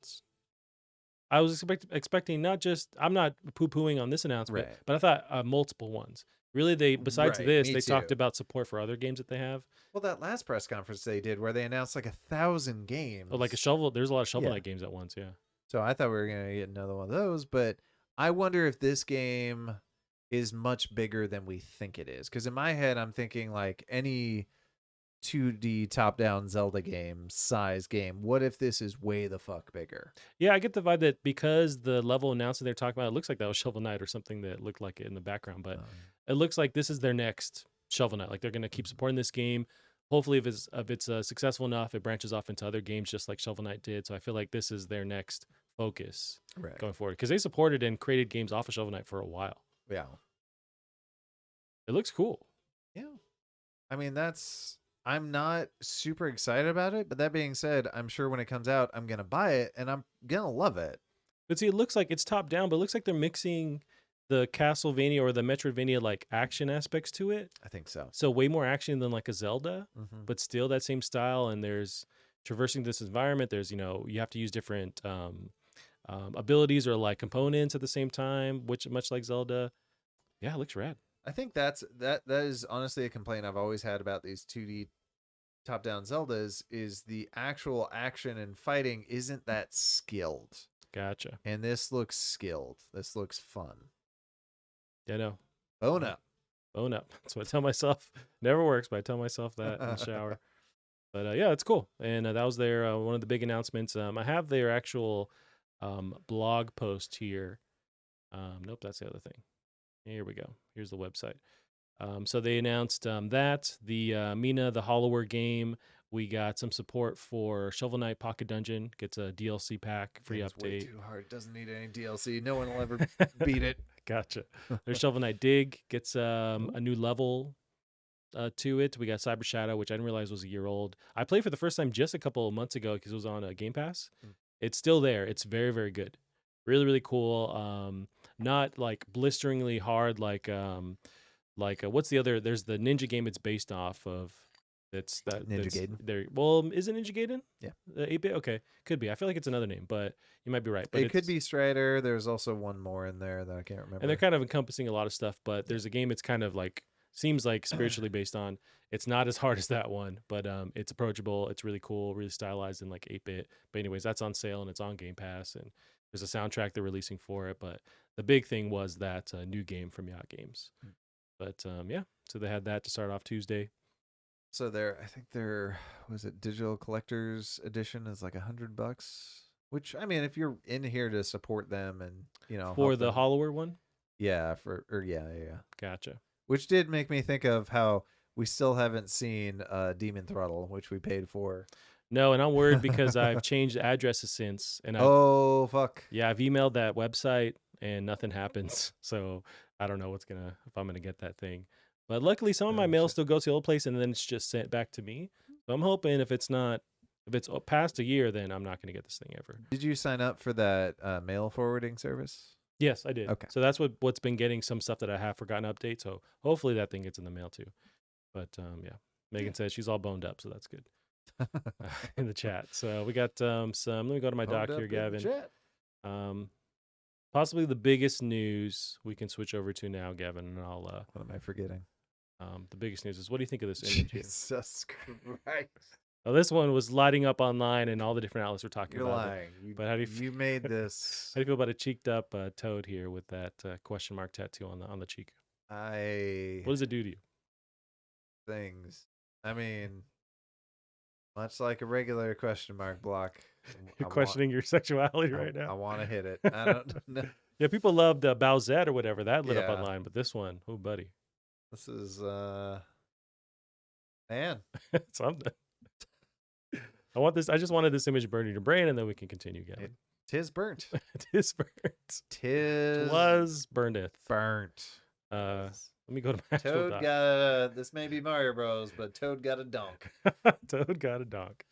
I was expecting not just. I'm not poo-pooing on this announcement, but I thought multiple ones. Really, they besides this, they talked about support for other games that they have. Well, that last press conference they did where they announced like 1,000 games. Oh, like a shovel. There's a lot of Shovel Knight games at once. Yeah. So I thought we were gonna get another one of those, but I wonder if this game is much bigger than we think it is. Because in my head, I'm thinking like any 2D top-down Zelda game, size game. What if this is way the fuck bigger? Yeah, I get the vibe that because the level announcement they're talking about, it looks like that was Shovel Knight or something that looked like it in the background. But it looks like this is their next Shovel Knight. Like they're going to keep supporting this game. Hopefully, if it's successful enough, it branches off into other games just like Shovel Knight did. So I feel like this is their next focus going forward because they supported and created games off of Shovel Knight for a while. Yeah. It looks cool. Yeah. I mean, I'm not super excited about it, but that being said, I'm sure when it comes out, I'm going to buy it and I'm going to love it. But see, it looks like it's top down, but it looks like they're mixing the Castlevania or the Metroidvania like action aspects to it. I think so. So way more action than like a Zelda, but still that same style. And there's traversing this environment. There's, you know, you have to use different abilities or like components at the same time, which much like Zelda. Yeah, it looks rad. I think that is honestly a complaint I've always had about these 2D top-down Zeldas is the actual action and fighting isn't that skilled. Gotcha. And this looks skilled. This looks fun. Yeah, no. Bone up. Bone up. That's what I tell myself. Never works, but I tell myself that in the shower. But yeah, it's cool. And that was their one of the big announcements. I have their actual blog post here. Nope, that's the other thing. Here we go. Here's the website. So they announced that the Mina the Hollower game. We got some support for Shovel Knight Pocket Dungeon. Gets a DLC pack, free update. Way too hard. Doesn't need any DLC. No one will ever beat it. Gotcha. There's Shovel Knight Dig. Gets a new level to it. We got Cyber Shadow, which I didn't realize was a year old. I played for the first time just a couple of months ago because it was on Game Pass. It's still there. It's very, very good. Really, really cool. Not like blisteringly hard like what's the other? There's the ninja game it's based off of Ninja That's Gaiden. there. Well, is it Ninja Gaiden? Yeah. 8-bit. Okay, could be. I feel like it's another name, but you might be right. But It could it's- be Strider. There's also one more in there that I can't remember. and they're kind of encompassing a lot of stuff. But there's a game it's kind of like seems like spiritually based on. It's not as hard as that one, but it's approachable. It's really cool, really stylized in like 8-bit. But anyways, that's on sale and it's on Game Pass, and there's a soundtrack they're releasing for it. But the big thing was that new game from Yacht Games. But yeah, so they had that to start off Tuesday. So I think their was it digital collector's edition is like $100. Which I mean, if you're in here to support them and For help the them- Hollower one? yeah, yeah. Gotcha. Which did make me think of how we still haven't seen Demon Throttle, which we paid for. No, and I'm worried because I've changed addresses since. And Oh fuck! yeah, I've emailed that website and nothing happens. So I don't know if I'm gonna get that thing. But luckily, some of my mail still goes to the old place, and then it's just sent back to me. So I'm hoping if it's past a year, then I'm not gonna get this thing ever. Did you sign up for that mail forwarding service? Yes, I did. Okay. So that's what's been getting some stuff that I have forgotten to update. So hopefully that thing gets in the mail too. But yeah, Megan says she's all boned up, so that's good. In the chat. So we got some. Let me go to my doc here, Gavin. Possibly the biggest news we can switch over to now, Gavin, and I'll. What am I forgetting? The biggest news is what do you think of this image here? Jesus Christ! Oh, this one was lighting up online, and all the different outlets were talking You're about lying. it. But how do you you made this? How do you feel about a cheeked up toad here with that question mark tattoo on the cheek? What does it do to you? Things. I mean, much like a regular question mark block. You're questioning your sexuality right I now. want to hit it. I don't know. Yeah, people loved Bowsette or whatever that lit up Yeah. online, but this one, oh buddy, This is man. something. I just wanted this image burned in your brain, and then we can continue, Gavin. Tis burnt. It is burnt. Tis Was burneth. burnt. Let me go to my actual Toad doc. got this may be Mario Bros, but Toad got a donk. Toad got a donk.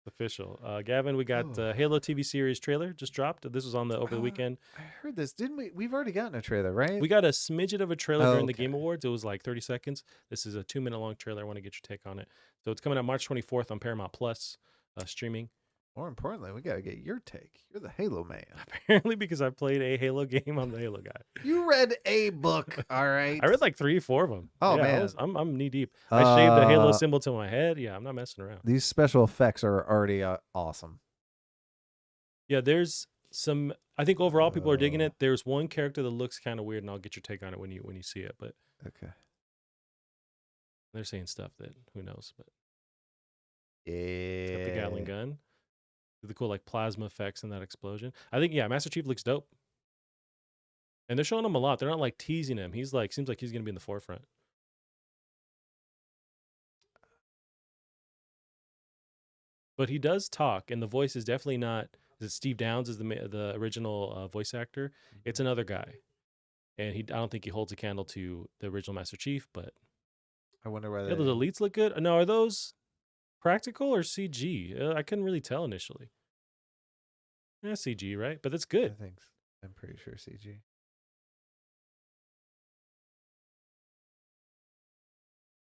Official. Gavin, we got Halo TV series trailer just dropped. This was on over the weekend. I heard this, didn't we? We've already gotten a trailer, right? We got a smidget of a trailer during the Okay. Game Awards. It was like 30 seconds. This is a 2-minute long trailer. I want to get your take on it. So it's coming out March 24th on Paramount Plus streaming. More importantly, we got to get your take. You're the Halo man. Apparently, because I played a Halo game, I'm the Halo guy. You read a book, all right? I read like 3-4 of them. Oh, Yeah, man. I'm knee deep. I shaved the Halo symbol to my head. Yeah, I'm not messing around. These special effects are already awesome. Yeah, there's some. I think overall people are digging it. There's one character that looks kind of weird, and I'll get your take on it when you see it. But Okay. they're saying stuff that who knows. But Yeah. it's got the Gatling gun, the cool like plasma effects in that explosion. I think Master Chief looks dope, and they're showing him a lot. They're not like teasing him. He's like seems like he's gonna be in the forefront. But he does talk, and the voice is definitely not. Is it Steve Downs is the original voice actor? It's another guy, and I don't think he holds a candle to the original Master Chief. But I wonder why those elites look good. No, are those practical or CG? I couldn't really tell initially. Yeah, CG, right? But that's good. I'm pretty sure CG.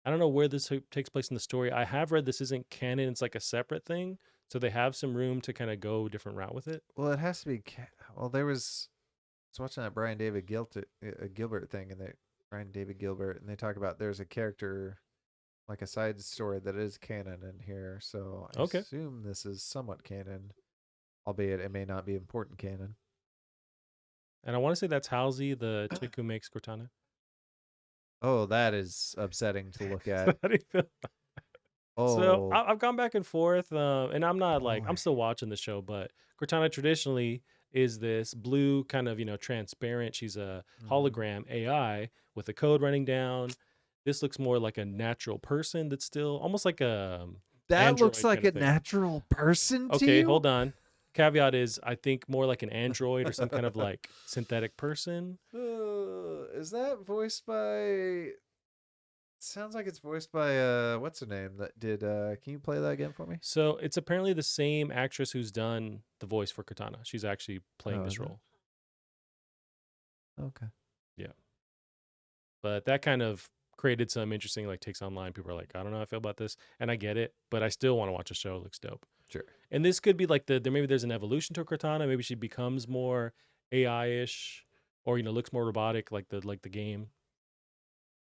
I don't know where this takes place in the story. I have read this isn't canon. It's like a separate thing. So they have some room to kind of go a different route with it. Well, it has to be. Well, I was watching that Brian David Gilbert thing, and Brian David Gilbert, and they talk about there's a character, like a side story that is canon in here. So I assume this is somewhat canon, albeit it may not be important canon. And I want to say that's Halsey, the chick who makes Cortana. Oh, that is upsetting to look at. How do you feel? Oh, So I've gone back and forth, and I'm not like Boy. I'm still watching the show, but Cortana traditionally is this blue kind of transparent. She's a hologram AI with a code running down. This looks more like a natural person that's still almost like a that Android looks like kind a of thing. natural person to Okay, you? hold on. Caveat is I think more like an android or some kind of like synthetic person. Is that voiced by? Sounds like it's voiced by what's her name that did? Can you play that again for me? So it's apparently the same actress who's done the voice for Cortana. She's actually playing Oh, this is it? role. Okay. But that kind of created some interesting like takes online. People are like, I don't know how I feel about this, and I get it, but I still want to watch a show. It looks dope. Sure. And this could be like maybe there's an evolution to Cortana. Maybe she becomes more AI-ish, or looks more robotic, like the game.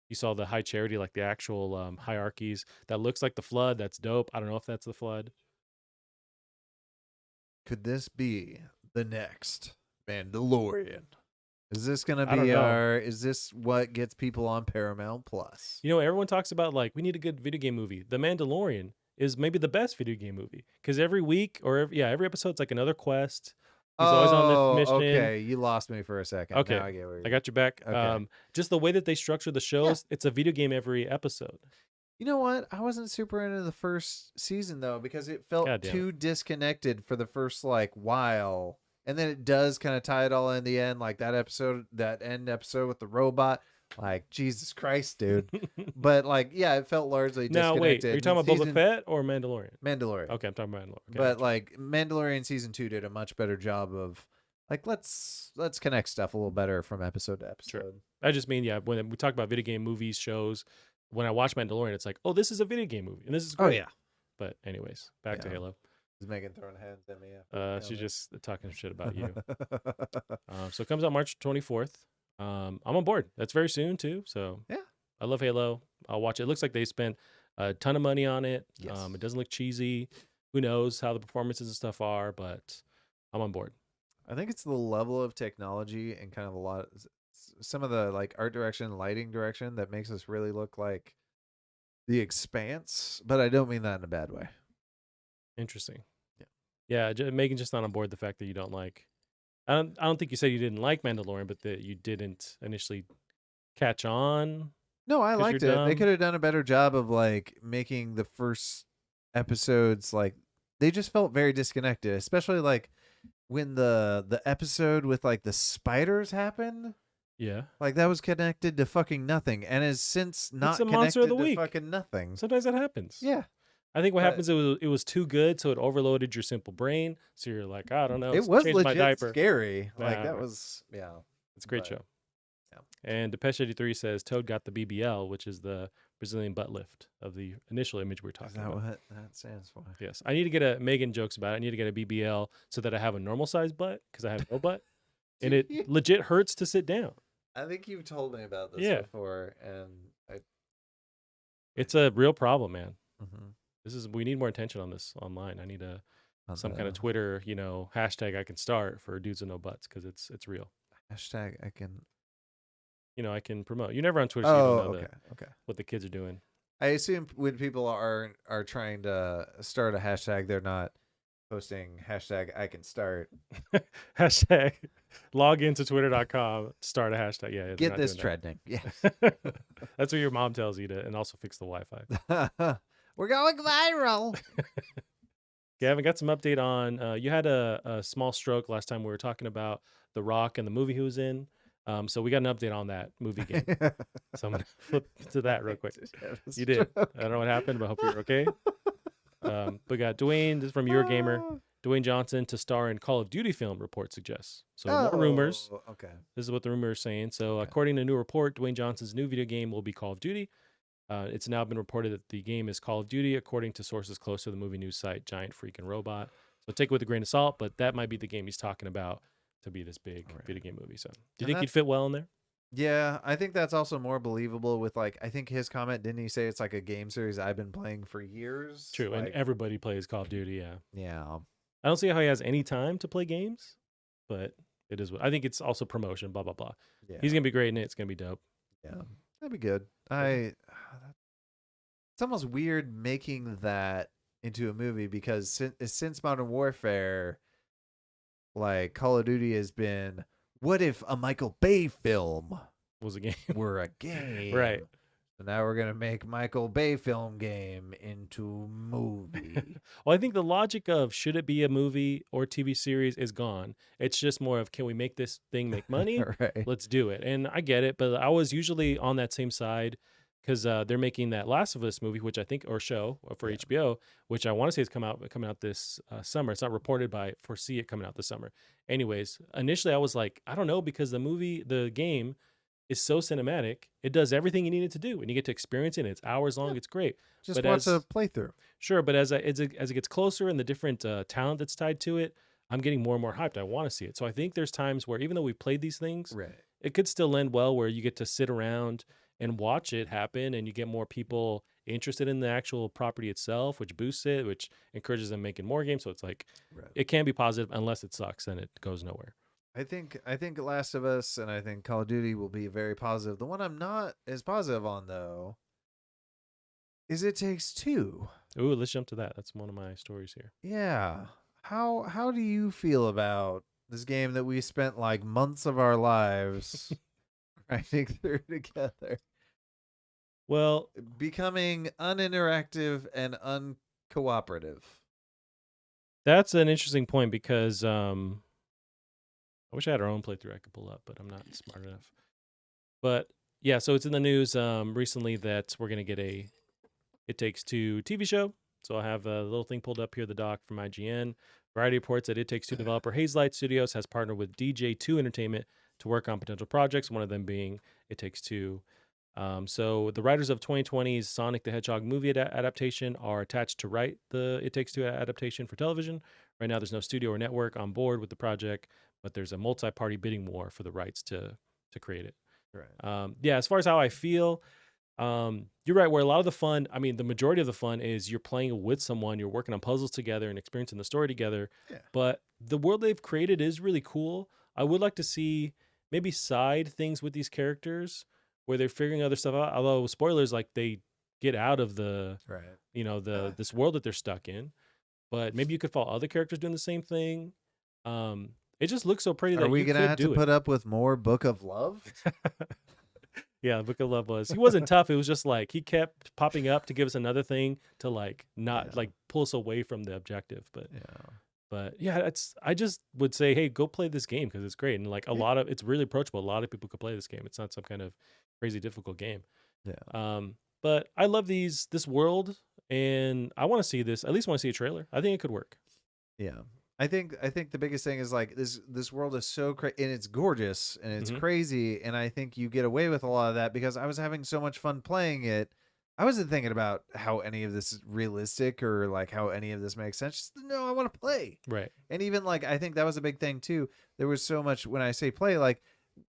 You saw the high charity, like the actual hierarchies. That looks like the Flood. That's dope. I don't know if that's the Flood. Could this be the next Mandalorian? Is this gonna I don't be know. is this what gets people on Paramount Plus? Everyone talks about like we need a good video game movie. The Mandalorian is maybe the best video game movie because every week or every episode's like another quest. He's always on this mission. Okay. You lost me for a second. Okay, Now I get where I got your back. Okay. Just the way that they structure the shows, it's a video game every episode. You know what? I wasn't super into the first season though because it felt God damn too disconnected for the first like while. And then it does kind of tie it all in the end, like that end episode with the robot. Like, Jesus Christ, dude. But like, yeah, it felt largely Now, disconnected. wait, are you talking about Boba Fett or Mandalorian? Mandalorian. Okay, I'm talking about Mandalorian. Okay, But like Mandalorian season 2 did a much better job of like let's connect stuff a little better from episode to episode. Sure. I just mean, when we talk about video game movies, shows, when I watch Mandalorian, it's like, oh, this is a video game movie, and this is great. Oh yeah. But anyways, back to Yeah. Halo. Is Megan throwing hands at me? She's just talking shit about you. So it comes out March 24th. I'm on board. That's very soon too. So Yeah. I love Halo. I'll watch it. It looks like they spent a ton of money on it. Yes. It doesn't look cheesy. Who knows how the performances and stuff are, but I'm on board. I think it's the level of technology and kind of some of the like art direction, lighting direction that makes us really look like The Expanse, but I don't mean that in a bad way. Interesting. Yeah. Yeah. Megan's just not on board the fact that you don't like. I don't think you said you didn't like Mandalorian, but that you didn't initially catch on. No, I 'Cause liked you're it. They dumb? could have done a better job of like making the first episodes like they just felt very disconnected, especially like when the episode with like the spiders happened. Yeah. Like that was connected to fucking nothing and has since not the monster connected of the to week. fucking nothing. Sometimes that happens. Yeah. I think what But- happens it was too good, so it overloaded your simple brain. So you're like, I don't know. It was change my legit diaper. scary. Like Nah. that was It's a great but- show. yeah. And Depeche 83 says Toad got the BBL, which is the Brazilian butt lift of the initial image we were Is talking that about. what that stands for? Yes. I need to get Megan jokes about it. I need to get a BBL so that I have a normal size butt because I have no butt. And it legit hurts to sit down. I think you've told me about this Yeah. before, and It's a real problem, man. Mhm. We need more attention on this online. I need some kind of the Twitter, hashtag I can start for dudes with no butts because it's real. hashtag I can. I can promote. You're never on Twitter, so you don't know Okay. what the kids are doing. I assume when people are trying to start a hashtag, they're not posting hashtag I can start. Hashtag log into twitter.com, start a hashtag. Yeah, they're Get not this doing trending. Yeah. that. That's what your mom tells you to, and also fix the Wi-Fi. We're going viral. Gavin, got some update on. You had a small stroke last time we were talking about The Rock and the movie he was in. So we got an update on that movie game. So I'm gonna flip to that real quick. You did. I don't know what happened, but I hope you're okay. We got Dwayne, this is from Eurogamer. Dwayne Johnson to star in Call of Duty film, report suggests. So more rumors. Okay. This is what the rumor is saying. So Okay. according to a new report, Dwayne Johnson's new video game will be Call of Duty. It's now been reported that the game is Call of Duty, according to sources close to the movie news site Giant Freaking Robot. So take it with a grain of salt, but that might be the game he's talking about to be this big Right. video game movie. So do you And think he'd that's- fit well in there? Yeah, I think that's also more believable with like I think his comment, didn't he say it's like a game series I've been playing for years? True, and Like, everybody plays Call of Duty, yeah. yeah. I don't see how he has any time to play games, but it is. I think it's also promotion, blah, blah, blah. Yeah. He's going to be great in it. It's going to be dope. Yeah. That'd be good. It's almost weird making that into a movie because since Modern Warfare, like Call of Duty has been, what if a Michael Bay film Was a game. were a game? Right. So now we're gonna make Michael Bay film game into movie. Well, I think the logic of should it be a movie or TV series is gone. It's just more of can we make this thing make money? Right. Let's do it. And I get it, but I was usually on that same side because they're making that Last of Us movie, which I think, or show for Yeah. HBO, which I want to say is coming out this summer. It's not reported, but I foresee it coming out this summer. Anyways, initially I was like, I don't know, because the game is so cinematic. It does everything you need it to do, and you get to experience it. And it's hours long. Yeah. It's great. Just But watch a as playthrough. sure, but as it gets closer and the different talent that's tied to it, I'm getting more and more hyped. I want to see it. So I think there's times where even though we've played these things, Right. it could still end well where you get to sit around and watch it happen, and you get more people interested in the actual property itself, which boosts it, which encourages them making more games. So it's like Right. it can be positive unless it sucks and it goes nowhere. I think Last of Us and I think Call of Duty will be very positive. The one I'm not as positive on though is It Takes Two. Ooh, let's jump to that. That's one of my stories here. Yeah. How do you feel about this game that we spent like months of our lives writing through together Well, becoming uninteractive and uncooperative? that's an interesting point because I wish I had our own playthrough I could pull up, but I'm not smart enough. But yeah, so it's in the news recently that we're gonna get a It Takes Two TV show. So I have a little thing pulled up here, the doc from IGN. Variety reports that It Takes Two developer Hazelight Studios has partnered with DJ2 Entertainment to work on potential projects, one of them being It Takes Two. So the writers of 2020's Sonic the Hedgehog movie adaptation are attached to write the It Takes Two adaptation for television. Right now, there's no studio or network on board with the project, but there's a multi-party bidding war for the rights to create it. Right. Yeah, as far as how I feel, you're right. Where a lot of the fun, I mean, the majority of the fun is you're playing with someone, you're working on puzzles together and experiencing the story together. Yeah. But the world they've created is really cool. I would like to see maybe side things with these characters where they're figuring other stuff out. Although spoilers, like they get out of the, Right. this world that they're stuck in. But maybe you could follow other characters doing the same thing. It just looks so pretty Are that we you gonna could have do to it. put up with more Book of Love? Yeah, Book of Love he wasn't tough. It was just like he kept popping up to give us another thing to like not Yeah. like pull us away from the objective. Yeah. But yeah, I just would say, hey, go play this game because it's great and like it's really approachable. A lot of people could play this game. It's not some kind of crazy difficult game. Yeah. But I love this world, and I want to see this. At least want to see a trailer. I think it could work. Yeah. I think the biggest thing is like this world is so crazy and it's gorgeous and it's Mhm. crazy, and I think you get away with a lot of that because I was having so much fun playing it. I wasn't thinking about how any of this is realistic or like how any of this makes sense. Just, no, I want to play. Right. And even like I think that was a big thing too. There was so much when I say play, like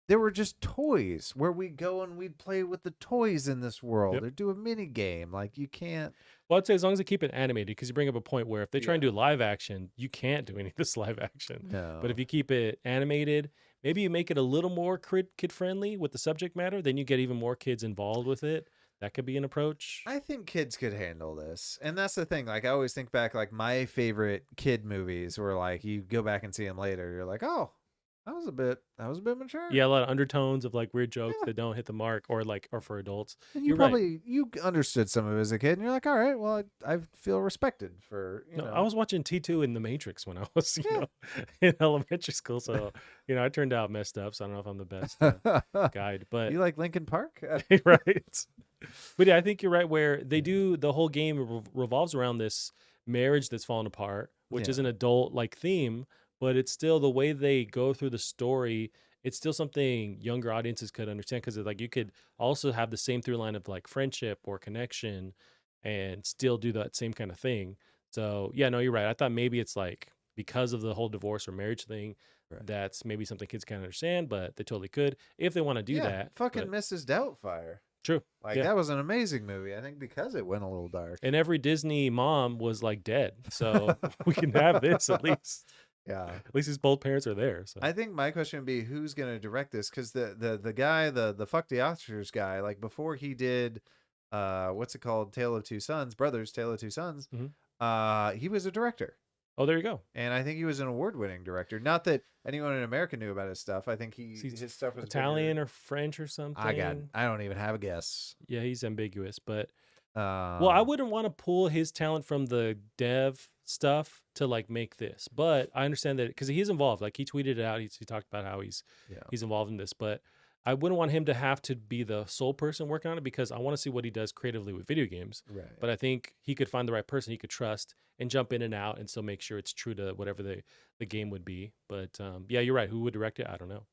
there were just toys where we'd go and we'd play with the toys in this world Yep. or do a mini game. Like you can't. Well, I'd say as long as they keep it animated, because you bring up a point where if they try and Yeah. do live action, you can't do any of this live action. No. But if you keep it animated, maybe you make it a little more kid friendly with the subject matter, then you get even more kids involved with it. That could be an approach. I think kids could handle this. And that's the thing. Like I always think back, like my favorite kid movies were like you go back and see them later. You're like, oh, that was a bit mature. Yeah, a lot of undertones of like weird jokes Yeah. that don't hit the mark or for adults. And you You're right. probably you understood some of it as a kid, and you're like, all right, well, I feel respected for you No, know. I was watching T2 in The Matrix when I was, Yeah. in elementary school. So, I turned out messed up. So I don't know if I'm the best guide, but You like Linkin Park? right. But yeah, I think you're right where they do the whole game revolves around this marriage that's fallen apart, which is Yeah. an adult like theme, but it's still the way they go through the story. It's still something younger audiences could understand because like you could also have the same through line of like friendship or connection and still do that same kind of thing. So yeah, no, you're right. I thought maybe it's like because of the whole divorce or marriage thing, Right. that's maybe something kids can't understand, but they totally could if they want to do Yeah, that. fucking but- Mrs. Doubtfire. True. Like Yeah. that was an amazing movie. I think because it went a little dark. And every Disney mom was like dead. So we can have this at least. Yeah. At least his both parents are there. So I think my question would be who's gonna direct this? Because the guy, the Fuck the Oscars guy, like before he did what's it called? Tale of Two Sons, Brothers, Tale of Two Sons, he was a director. oh, there you go. And I think he was an award-winning director. Not that anyone in America knew about his stuff. I think He's his stuff was Italian bigger. or French or something. I don't even have a guess. Yeah, he's ambiguous. But well, I Um, wouldn't want to pull his talent from the dev stuff to like make this. But I understand that because he's involved. Like he tweeted it out. He talked about how he's involved in this. But I wouldn't want him to have to be the sole person working on it because I want to see what he does creatively with video games. right. But I think he could find the right person he could trust and jump in and out and still make sure it's true to whatever the game would be. But yeah, you're right. Who would direct it? I don't know.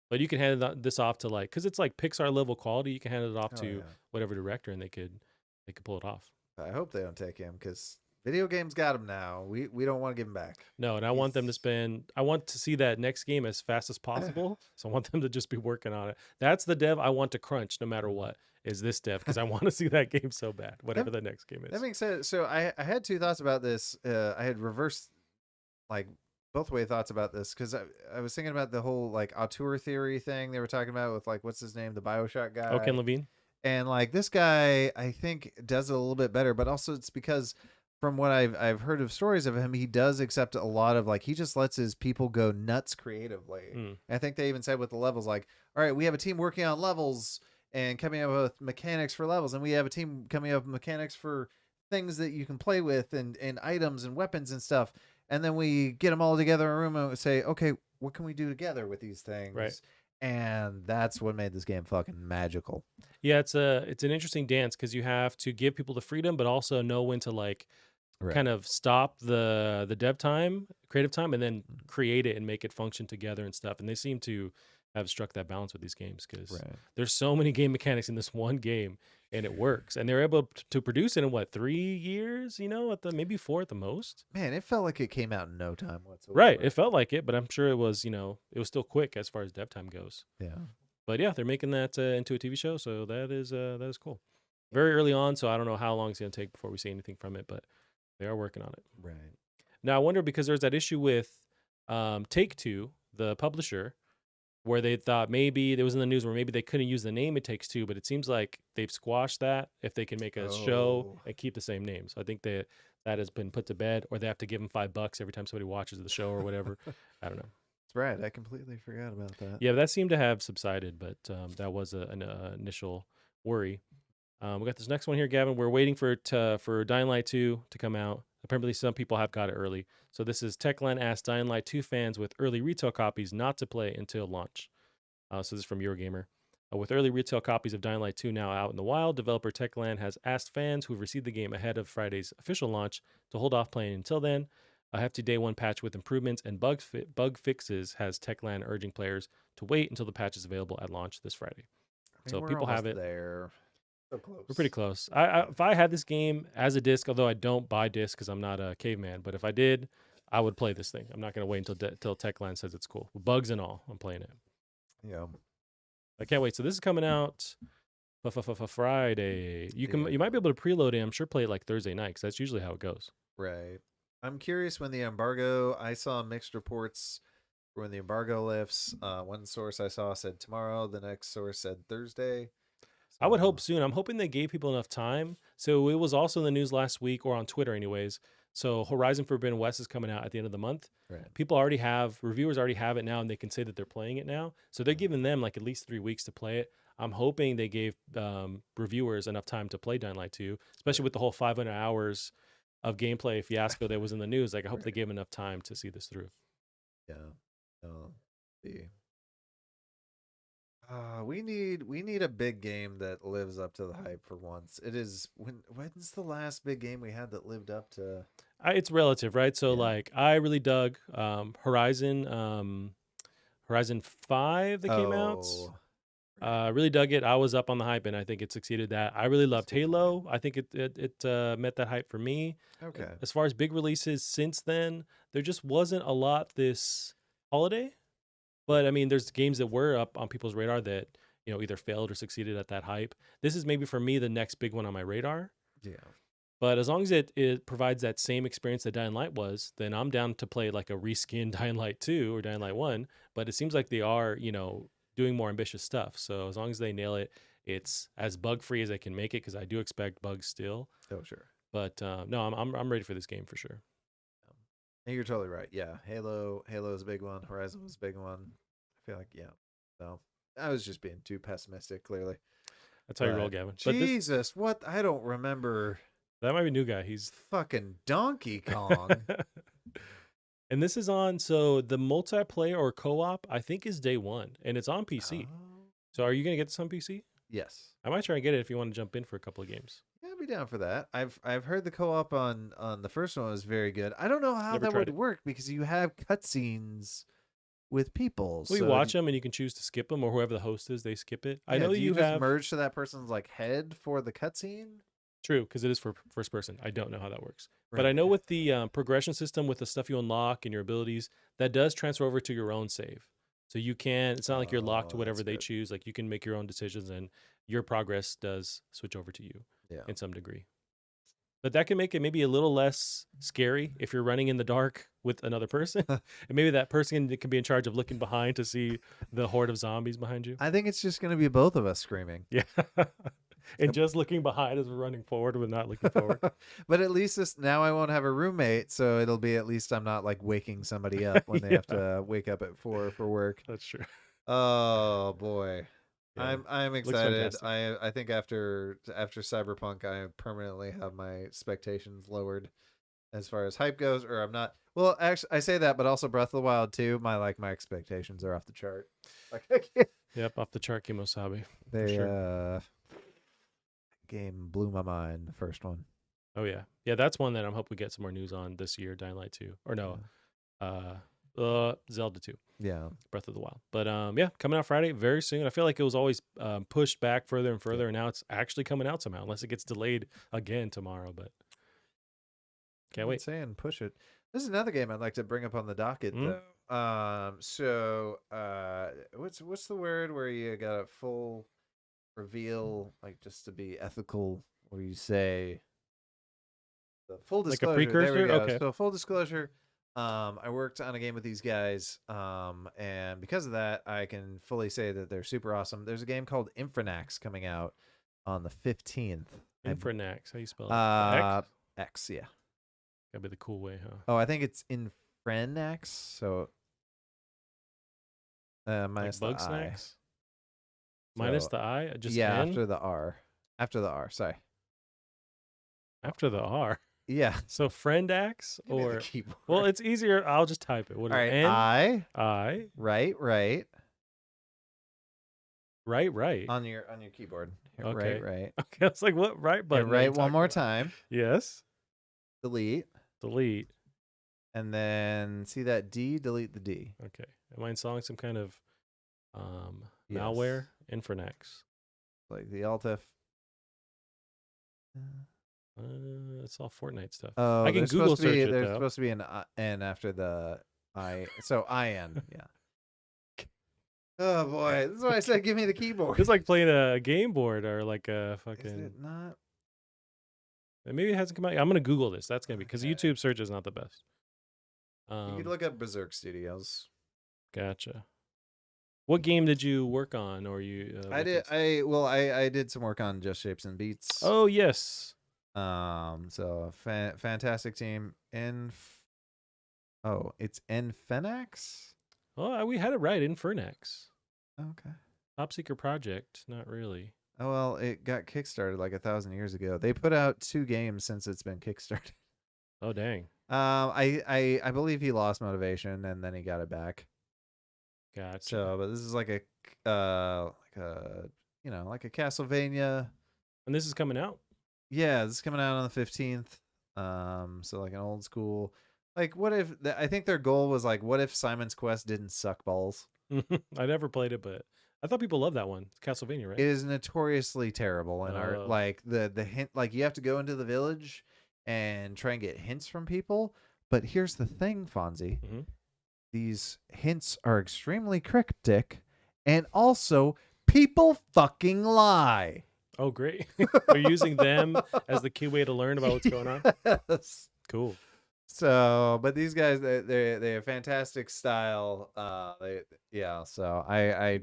But you can this off to like, because it's like Pixar level quality. You can hand it off Oh, to yeah. whatever director, and they could pull it off. I hope they don't take him because video games got him now. We don't want to give him back. No, and I want them to spend. I want to see that next game as fast as possible. So I want them to just be working on it. That's the dev I want to crunch, no matter what. Is this dev, because I want to see that game so bad, whatever the next game is. That makes sense. So I had two thoughts about this. I had reversed like both way thoughts about this because I was thinking about the whole like auteur theory thing they were talking about with like what's his name, the BioShock guy. Oh, Ken Levine. And like this guy, I think does it a little bit better, but also it's because from what I've heard of stories of him, he does accept a lot of like he just lets his people go nuts creatively. And I think they even said with the levels, like, all right, we have a team working on levels and coming up with mechanics for levels, and we have a team coming up with mechanics for things that you can play with and items and weapons and stuff. And then we get them all together in a room and say, okay, what can we do together with these things? Right. And that's what made this game fucking magical. Yeah, it's an interesting dance because you have to give people the freedom, but also know when to like kind of stop the dev time, creative time, and then create it and make it function together and stuff. And they seem to have struck that balance with these games because there's so many game mechanics in this one game, and it works. And they're able to produce it in what, 3 years? You know, maybe 4 at the most. Man, it felt like it came out in no time whatsoever. Right, it felt like it, but I'm sure it was. You know, it was still quick as far as dev time goes. Yeah. But yeah, they're making that into a TV show, so that is cool. Very early on, so I don't know how long it's going to take before we see anything from it, but they are working on it. Right. Now, I wonder, because there's that issue with Take-Two, the publisher, where they thought maybe, there was in the news where maybe they couldn't use the name It Takes Two, but it seems like they've squashed that if they can make a show and keep the same name. So I think that has been put to bed, or they have to give them $5 every time somebody watches the show or whatever. I don't know. That's right. I completely forgot about that. Yeah, that seemed to have subsided, but that was an initial worry. We got this next one here, Gavin. We're waiting for Dying Light 2 to come out. Apparently, some people have got it early. So this is Techland asked Dying Light 2 fans with early retail copies not to play until launch. So this is from Eurogamer. With early retail copies of Dying Light 2 now out in the wild, developer Techland has asked fans who've received the game ahead of Friday's official launch to hold off playing until then. A hefty day one patch with improvements and bug fixes has Techland urging players to wait until the patch is available at launch this Friday. So people have it there. So close. We're pretty close. If I had this game as a disc, although I don't buy discs because I'm not a caveman, but if I did, I would play this thing. I'm not going to wait until Techland says it's cool. Bugs and all, I'm playing it. Yeah. I can't wait. So this is coming out Friday. You might be able to preload it. I'm sure play it like Thursday night because that's usually how it goes. Right. I'm curious when the embargo, I saw mixed reports for when the embargo lifts. One source I saw said tomorrow. The next source said Thursday. So, I would hope soon. I'm hoping they gave people enough time. So it was also in the news last week, or on Twitter anyways. So Horizon Forbidden West is coming out at the end of the month. Right. Reviewers already have it now, and they can say that they're playing it now. So they're giving them like at least 3 weeks to play it. I'm hoping they gave reviewers enough time to play Dying Light 2, especially with the whole 500 hours of gameplay fiasco that was in the news. Like, I hope they gave enough time to see this through. Yeah. We need a big game that lives up to the hype for once. It is when's the last big game we had that lived up to? It's relative, right? So like, I really dug Horizon 5 that came out. Really dug it. I was up on the hype, and I think it succeeded that. I really loved Halo. I think it met that hype for me. Okay. As far as big releases since then, there just wasn't a lot this holiday. But I mean, there's games that were up on people's radar that, you know, either failed or succeeded at that hype. This is maybe for me the next big one on my radar. Yeah. But as long as it provides that same experience that Dying Light was, then I'm down to play like a reskinned Dying Light 2 or Dying Light 1. But it seems like they are, you know, doing more ambitious stuff. So as long as they nail it, it's as bug free as they can make it, because I do expect bugs still. Oh, sure. But no, I'm ready for this game for sure. You're totally right. Yeah, Halo is a big one. Horizon was a big one. I feel like, yeah. So I was just being too pessimistic, clearly. That's how you roll, Gavin. Jesus, what? I don't remember. That might be a new guy. He's fucking Donkey Kong. And this is on, so the multiplayer or co-op, I think, is day one, and it's on PC. So are you going to get this on PC? Yes. I might try and get it if you want to jump in for a couple of games. Yeah, I'd be down for that. I've heard the co-op on the first one was very good. I don't know how Never that tried would it. work because you have cutscenes with people. We So watch them, and you can choose to skip them, or whoever the host is, they skip it. I know do that you you just have merge to that person's like head for the cutscene. true because it is for first person. I don't know how that works, but I Right. know with the progression system, with the stuff you unlock and your abilities, that does transfer over to your own save. So you can. It's not like you're locked to Oh, whatever that's they good. choose. Like you can make your own decisions, and your progress does switch over to you Yeah. in some degree. But that can make it maybe a little less scary if you're running in the dark with another person. And maybe that person can be in charge of looking behind to see the horde of zombies behind you. I think it's just going to be both of us screaming. Yeah. And just looking behind as we're running forward with not looking forward. But at least now I won't have a roommate, so it'll be at least I'm not like waking somebody up when they have to wake up at 4 for work. That's true. Oh boy. Yeah. I'm Looks excited. fantastic. I think after Cyberpunk I permanently have my expectations lowered as far as hype goes, or I'm not. Well, actually I say that, but also Breath of the Wild too. My expectations are off the chart. Like I can't, Yep, off the chart Kimosabe. they sure. game blew my mind, the first one. Oh yeah. Yeah, that's one that I'm hoping we get some more news on this year, Dying Light 2. Or no, Zelda 2. Yeah. Breath of the Wild. But yeah, coming out Friday very soon. I feel like it was always pushed back further and further, and now it's actually coming out somehow, unless it gets delayed again tomorrow. But can't wait. Saying push it. This is another game I'd like to bring up on the docket though. What's the word where you got a full reveal, like just to be ethical, where you say the full Like a disclosure. There we precursor? go. Okay. So full disclosure. I worked on a game with these guys, and because of that, I can fully say that they're super awesome. There's a game called Infranax coming out on the 15th. Infranax. How you spell it? X? X, yeah. Gotta be the cool way, huh? Oh, I think it's Infranax. So minus Like bug the I. snacks? Minus So, the I? Just yeah, N? after the R. After the R. Sorry. After the R. Yeah. So Friendax Give me the or keyboard. well, it's easier. I'll just type it. What is all it? right. N? I. Right. Right. On your keyboard. Here, Okay. Right. Okay, I was like, what right And button? are you right one talking more about? time. Yes. Delete. Delete. And then see that D? Delete the D. Okay. Am I installing some kind of Yes. malware? Infranax. Like the Alt F. It's all Fortnite stuff. Oh, I can there's Google supposed to be, search it, There's though. supposed to be an N after the I. So IN. Yeah. Oh boy, this is why I said give me the keyboard. It's like playing a game board or like a Is fucking. it not? Maybe it hasn't come out. I'm gonna Google this. That's gonna be because Okay. YouTube search is not the best. You could look up Berserk Studios. Gotcha. What game did you work on, or you? I did. I did some work on Just Shapes and Beats. Oh yes. So fantastic team. It's Infenax. Oh, we had it right. Infernax. Okay. Top secret project. Not really. Oh well, it got kickstarted like 1,000 years ago. They put out 2 games since it's been kickstarted. Oh dang. I believe he lost motivation and then he got it back. Gotcha. So, but this is like a like a Castlevania. And this is coming out. Yeah, this is coming out on the 15th. So like an old school. Like, what if I think their goal was like, what if Simon's Quest didn't suck balls? I never played it, but I thought people loved that one. It's Castlevania, right? It is notoriously terrible in our Oh. like the hint. Like you have to go into the village and try and get hints from people. But here's the thing, Fonzie. Mhm. These hints are extremely cryptic, and also people fucking lie. Oh, great. They're using them as the key way to learn about what's going on. Yes. Cool. So, but these guys, they have fantastic style. So I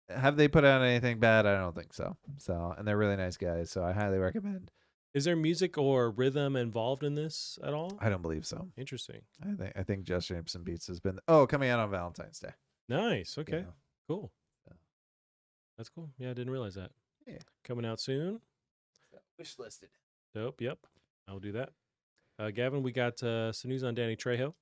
have they put out anything bad? I don't think so. So, and they're really nice guys. So I highly recommend. Is there music or rhythm involved in this at all? I don't believe so. Interesting. I think Just Shapes and Beats has been coming out on Valentine's Day. Nice. Okay. Yeah. Cool. Yeah. That's cool. Yeah, I didn't realize that. Yeah. Coming out soon. Wish listed. Dope. Yep. I'll do that. Gavin, we got some news on Danny Trejo.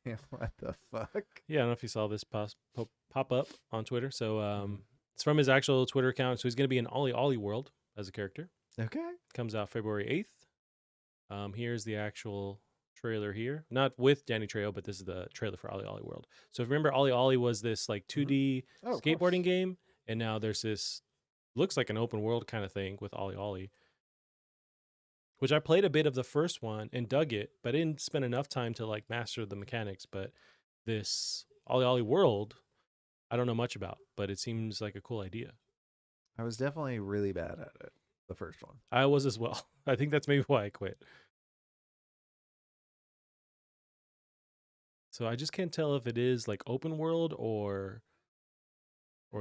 Yeah, what the fuck? Yeah, I don't know if you saw this pop up on Twitter. So it's from his actual Twitter account. So he's going to be in Ollie World as a character. Okay. Comes out February 8th. Here's the actual trailer here. Not with Danny Trejo, but this is the trailer for Ollie Ollie World. So if you remember, Ollie Ollie was this like 2D Oh, of skateboarding course. game, and now there's this looks like an open world kind of thing with Ollie Ollie, which I played a bit of the first one and dug it, but I didn't spend enough time to like master the mechanics. But this Ollie Ollie World, I don't know much about, but it seems like a cool idea. I was definitely really bad at it, the first one. I was as well. I think that's maybe why I quit. So I just can't tell if it is like open world or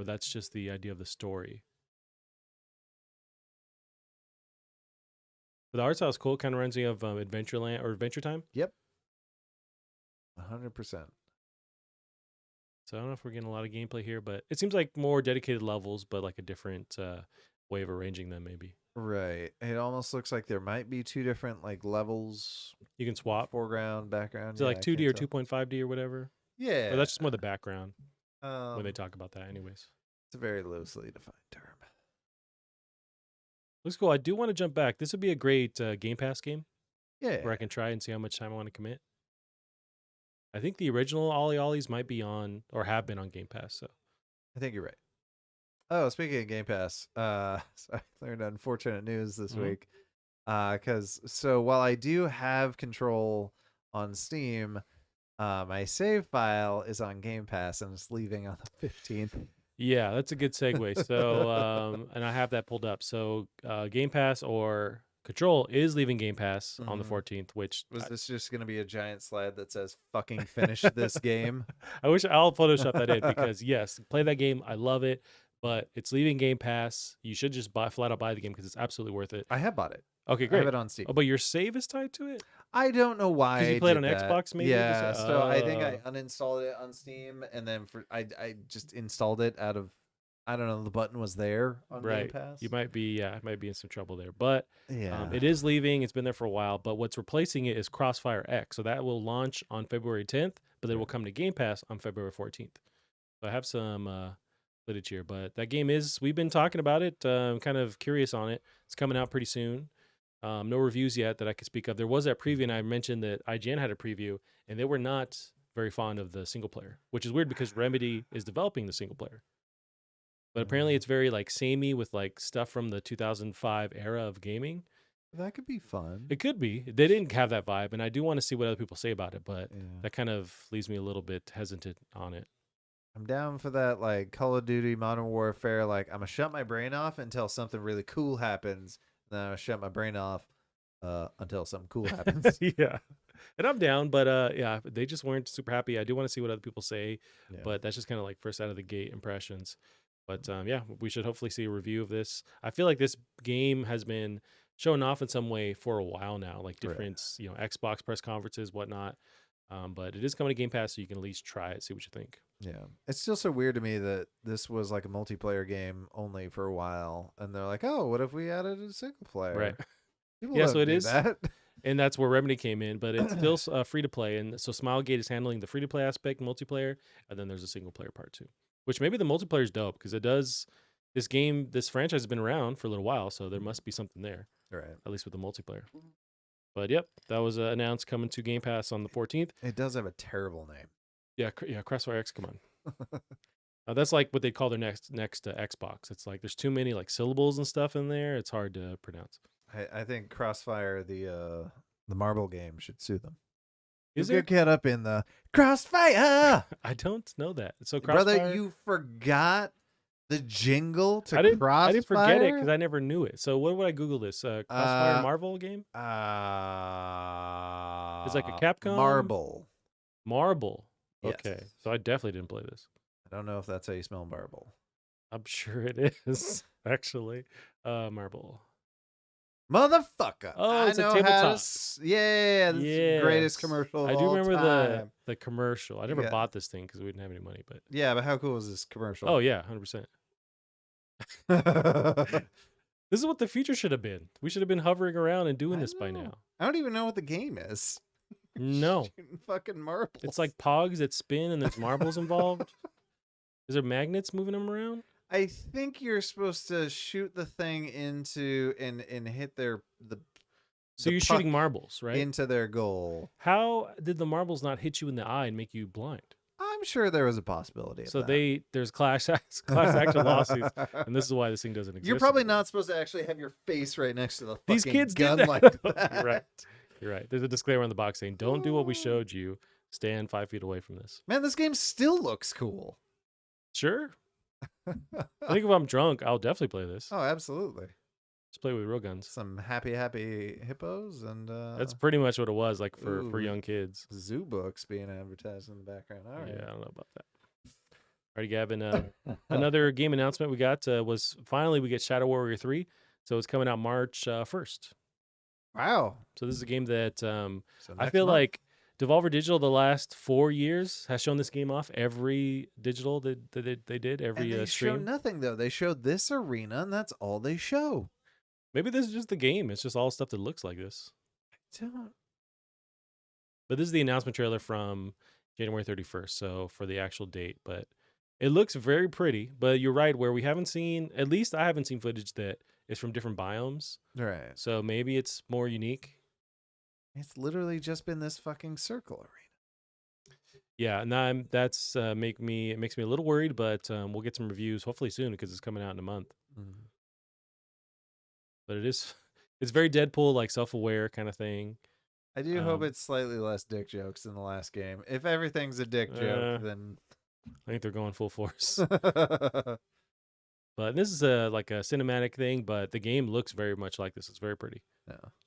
that's just the idea of the story. But the art style is cool. Kind of reminds me of Adventureland or Adventure Time. Yep. 100%. So I don't know if we're getting a lot of gameplay here, but it seems like more dedicated levels, but like a different way of arranging them maybe. Right. It almost looks like there might be 2 different like levels. You can swap. Foreground, background. So yeah, like I 2D or can't tell. 2.5D or whatever. Yeah. Or that's just more the background when they Um, talk about that anyways. It's a very loosely defined term. Looks cool. I do want to jump back. This would be a great Game Pass game Yeah. where I can try and see how much time I want to commit. I think the original Ollie Ollies might be on or have been on Game Pass. So I think you're right. Oh, speaking of Game Pass, so I learned unfortunate news this Mhm. week. Because so while I do have control on Steam, my save file is on Game Pass and it's leaving on the 15th. yeah, that's a good segue. So and I have that pulled up. So Game Pass or Control is leaving Game Pass on the Mhm. 14th, which Was this just going to be a giant slide that says fucking finish this game? I wish I'll Photoshop that in because yes, play that game. I love it, but it's leaving Game Pass. You should just flat out buy the game because it's absolutely worth it. I have bought it. Okay, I great. have it on Steam. Oh, but your save is tied to it? I don't know why Because you I played did on that. Xbox, maybe? Yeah, so I think I Oh. uninstalled it on Steam, and then I just installed it out of, I don't know, the button was there on Game Right. Pass. You might be in some trouble there. But Yeah. it is leaving. It's been there for a while. But what's replacing it is Crossfire X. So that will launch on February 10th, but it will come to Game Pass on February 14th. So I have some footage here. But that game we've been talking about it. I'm kind of curious on it. It's coming out pretty soon. No reviews yet that I could speak of. There was that preview, and I mentioned that IGN had a preview, and they were not very fond of the single player, which is weird because Remedy is developing the single player. But apparently it's very like samey with like stuff from the 2005 era of gaming. That could be fun. It could be. They didn't have that vibe, and I do want to see what other people say about it, but Yeah. that kind of leaves me a little bit hesitant on it. I'm down for that, like Call of Duty Modern Warfare. Like I'm gonna shut my brain off until something really cool happens. Then I'm gonna shut my brain off until something cool happens. Yeah. And I'm down, but yeah, they just weren't super happy. I do want to see what other people say, Yeah. but that's just kind of like first out of the gate impressions. But yeah, we should hopefully see a review of this. I feel like this game has been shown off in some way for a while now, like Right. different, Xbox press conferences, whatnot. But it is coming to Game Pass, so you can at least try it, see what you think. Yeah. It's still so weird to me that this was like a multiplayer game only for a while, and they're like, "Oh, what if we added a single player?" Right. People Yeah, don't so it do is. that. And that's where Remedy came in, but it's still free to play. And so Smilegate is handling the free to play aspect, multiplayer, and then there's a single player part too, which maybe the multiplayer is dope because this franchise has been around for a little while, so there must be something there, Right. at least with the multiplayer. But yep, that was announced coming to Game Pass on the 14th. It does have a terrible name. Yeah, Crossfire X, come on. That's like what they call their next Xbox. It's like there's too many like syllables and stuff in there. It's hard to pronounce. I think Crossfire, the marble game, should sue them. Is You there? could get up in the Crossfire. I don't know that. So Crossfire, Brother, you forgot the jingle to I didn't Crossfire? forget it because I never knew it. So what would I Google this? Crossfire Marvel game? It's like a Capcom? Marble. Yes. Okay, so I definitely didn't play this. I don't know if that's how you spell marble. I'm sure it is actually. Marble. Motherfucker. Oh, it's a I know tabletop. how to yeah, this is the greatest Yes. commercial of I do all remember time. the commercial. I never Yeah. bought this thing because we didn't have any money. But Yeah, but how cool is this commercial? oh yeah, 100%. This is what the future should have been. We should have been hovering around and doing I this by know. now. I don't even know what the game is. No, Shooting fucking marbles. it's like pogs that spin and there's marbles involved. Is there magnets moving them around? I think you're supposed to shoot the thing into and hit the So the you're puck shooting marbles, right? into their goal. How did the marbles not hit you in the eye and make you blind? I'm sure there was a possibility of So that. there's class action lawsuits, and this is why this thing doesn't exist. You're probably anymore. not supposed to actually have your face right next to the fucking These kids gun did that. like though. that. You're right. You're right. There's a disclaimer on the box saying, "Don't do what we showed you. Stand 5 feet away from this." Man, this game still looks cool. Sure. I think if I'm drunk, I'll definitely play this. Oh, absolutely. Just play with real guns. Some happy hippos and That's pretty much what it was, like for ooh. young kids. zoo books being advertised in the background. All right. Yeah, I don't know about that. Alrighty, Gavin. Another game announcement we got was finally we get Shadow Warrior 3. So it's coming out March 1st. Wow. So this is a game that So I next feel month? like Devolver Digital the last 4 years has shown this game off every digital that they did, every and they show stream. nothing though. They showed this arena, and that's all they show. Maybe this is just the game. It's just all stuff that looks like this. Don't. But this is the announcement trailer from January 31st, so for the actual date. But it looks very pretty. But you're right, where we haven't seen, at least I haven't seen footage that is from different biomes. Right. So maybe it's more unique. It's literally just been this fucking circle arena. Yeah, and that's it makes me a little worried, but we'll get some reviews hopefully soon because it's coming out in a month. Mm. But it's very Deadpool, like self-aware kind of thing. I do hope it's slightly less dick jokes than the last game. If everything's a dick joke, then I think they're going full force. yeah. But this is like a cinematic thing, but the game looks very much like this. It's very pretty.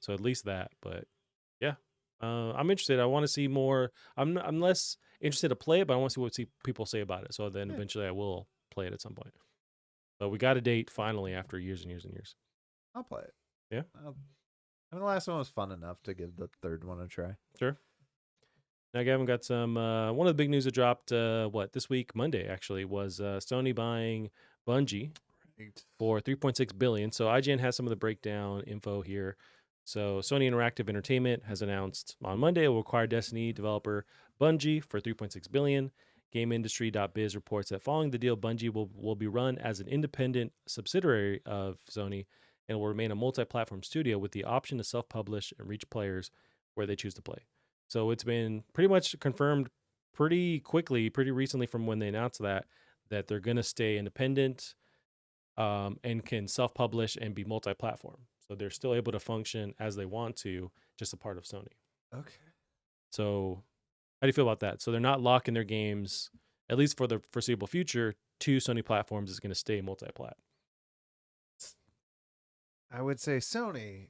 So at least that. But yeah, I'm interested. I want to see more. I'm less interested to play it, but I want to see what people say about it. So then eventually I will play it at some point. But we got a date finally after years and years and years. I'll play it. Yeah. I mean, the last one was fun enough to give the third one a try. Sure. Now, Gavin, got some. One of the big news that dropped, this week, Monday actually, was Sony buying Bungie for $3.6 billion. So IGN has some of the breakdown info here. So Sony Interactive Entertainment has announced on Monday it will acquire Destiny developer Bungie for $3.6 billion. GameIndustry.biz reports that following the deal, Bungie will be run as an independent subsidiary of Sony and will remain a multi-platform studio with the option to self-publish and reach players where they choose to play. So it's been pretty much confirmed pretty quickly, pretty recently from when they announced that they're going to stay independent and can self-publish and be multi-platform. So they're still able to function as they want to, just a part of Sony. Okay. So how do you feel about that? So they're not locking their games, at least for the foreseeable future, to Sony platforms. Is going to stay multi-plat. I would say Sony,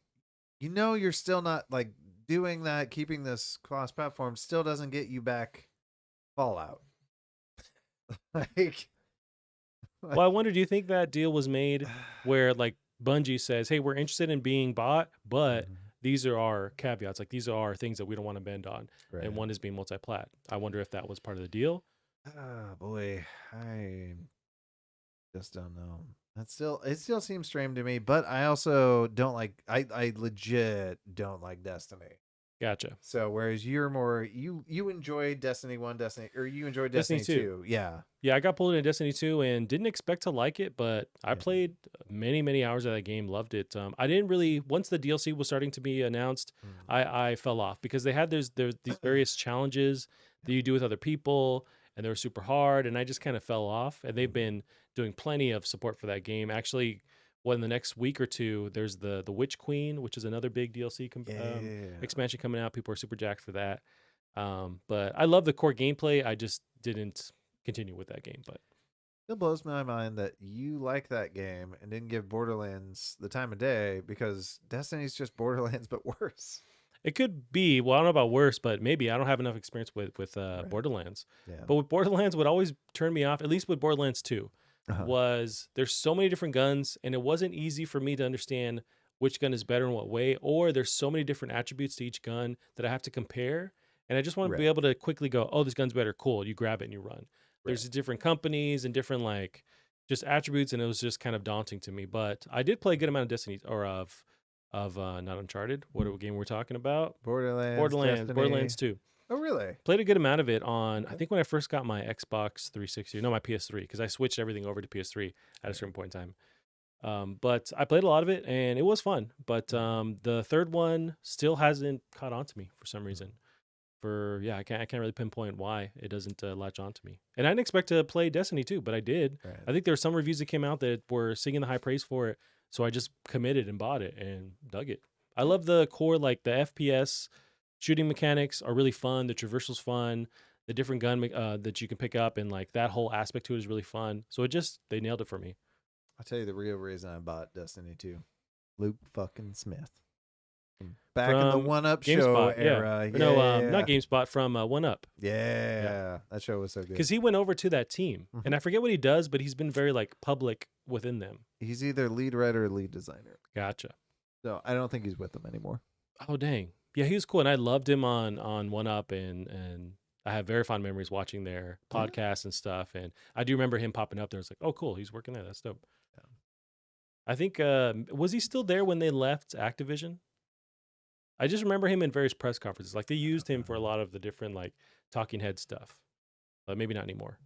you're still not like doing that, keeping this cross-platform still doesn't get you back Fallout. Well, I wonder, do you think that deal was made where like Bungie says, hey, we're interested in being bought, but these are our caveats. Like these are our things that we don't want to bend on. Right. And one is being multi-plat. I wonder if that was part of the deal. Oh boy, I just don't know. It still seems strange to me, but I also don't like. I legit don't like Destiny. Gotcha. So whereas you're more you enjoy Destiny 1, you enjoy Destiny 2. Yeah. Yeah, I got pulled into Destiny 2 and didn't expect to like it, but I played many hours of that game, loved it. I didn't really, once the DLC was starting to be announced, I fell off because they had there's these various challenges that you do with other people and they were super hard and I just kind of fell off. And they've been doing plenty of support for that game. Actually, in the next week or two, there's the Witch Queen, which is another big DLC expansion coming out. People are super jacked for that. But I love the core gameplay. I just didn't continue with that game. But it blows my mind that you like that game and didn't give Borderlands the time of day because Destiny's just Borderlands but worse. It could be. Well, I don't know about worse, but maybe I don't have enough experience with Borderlands. Yeah. But with Borderlands, what always turned me off, at least with Borderlands 2, was there's so many different guns, and it wasn't easy for me to understand which gun is better in what way, or there's so many different attributes to each gun that I have to compare, and I just want to be able to quickly go, oh, this gun's better, cool, you grab it and you run. There's different companies and different like just attributes, and it was just kind of daunting to me. But I did play a good amount of Destiny or of not Uncharted. What game we're talking about? Borderlands 2. Oh, really? Played a good amount of it on, I think when I first got my Xbox 360, no, my PS3, because I switched everything over to PS3 at a certain point in But I played a lot of it and it was fun. But the third one still hasn't caught on to me for some reason. I can't really pinpoint why it doesn't latch on to me. And I didn't expect to play Destiny 2, but I did. Right. I think there were some reviews that came out that were singing the high praise for it, so I just committed and bought it and dug it. I love the core, like the FPS shooting mechanics are really fun. The traversal's fun. The different gun that you can pick up and like that whole aspect to it is really fun. So they nailed it for me. I'll tell you the real reason I bought Destiny 2. Luke fucking Smith. Back in the From 1UP show GameSpot, era. Or no, not GameSpot, from 1UP. Yeah. That show was so good. Because he went over to that team, Mhm. and I forget what he does, but he's been very like public within them. He's either lead writer or lead designer. Gotcha. So I don't think he's with them anymore. Oh dang, yeah, he was cool, and I loved him on 1UP, and I have very fond memories watching their podcasts and stuff, and I do remember him popping up there. It's like, oh cool, he's working there. That's dope. Yeah. I think was he still there when they left Activision? I just remember him in various press conferences. Like they used him for a lot of the different like talking head stuff, but maybe not anymore.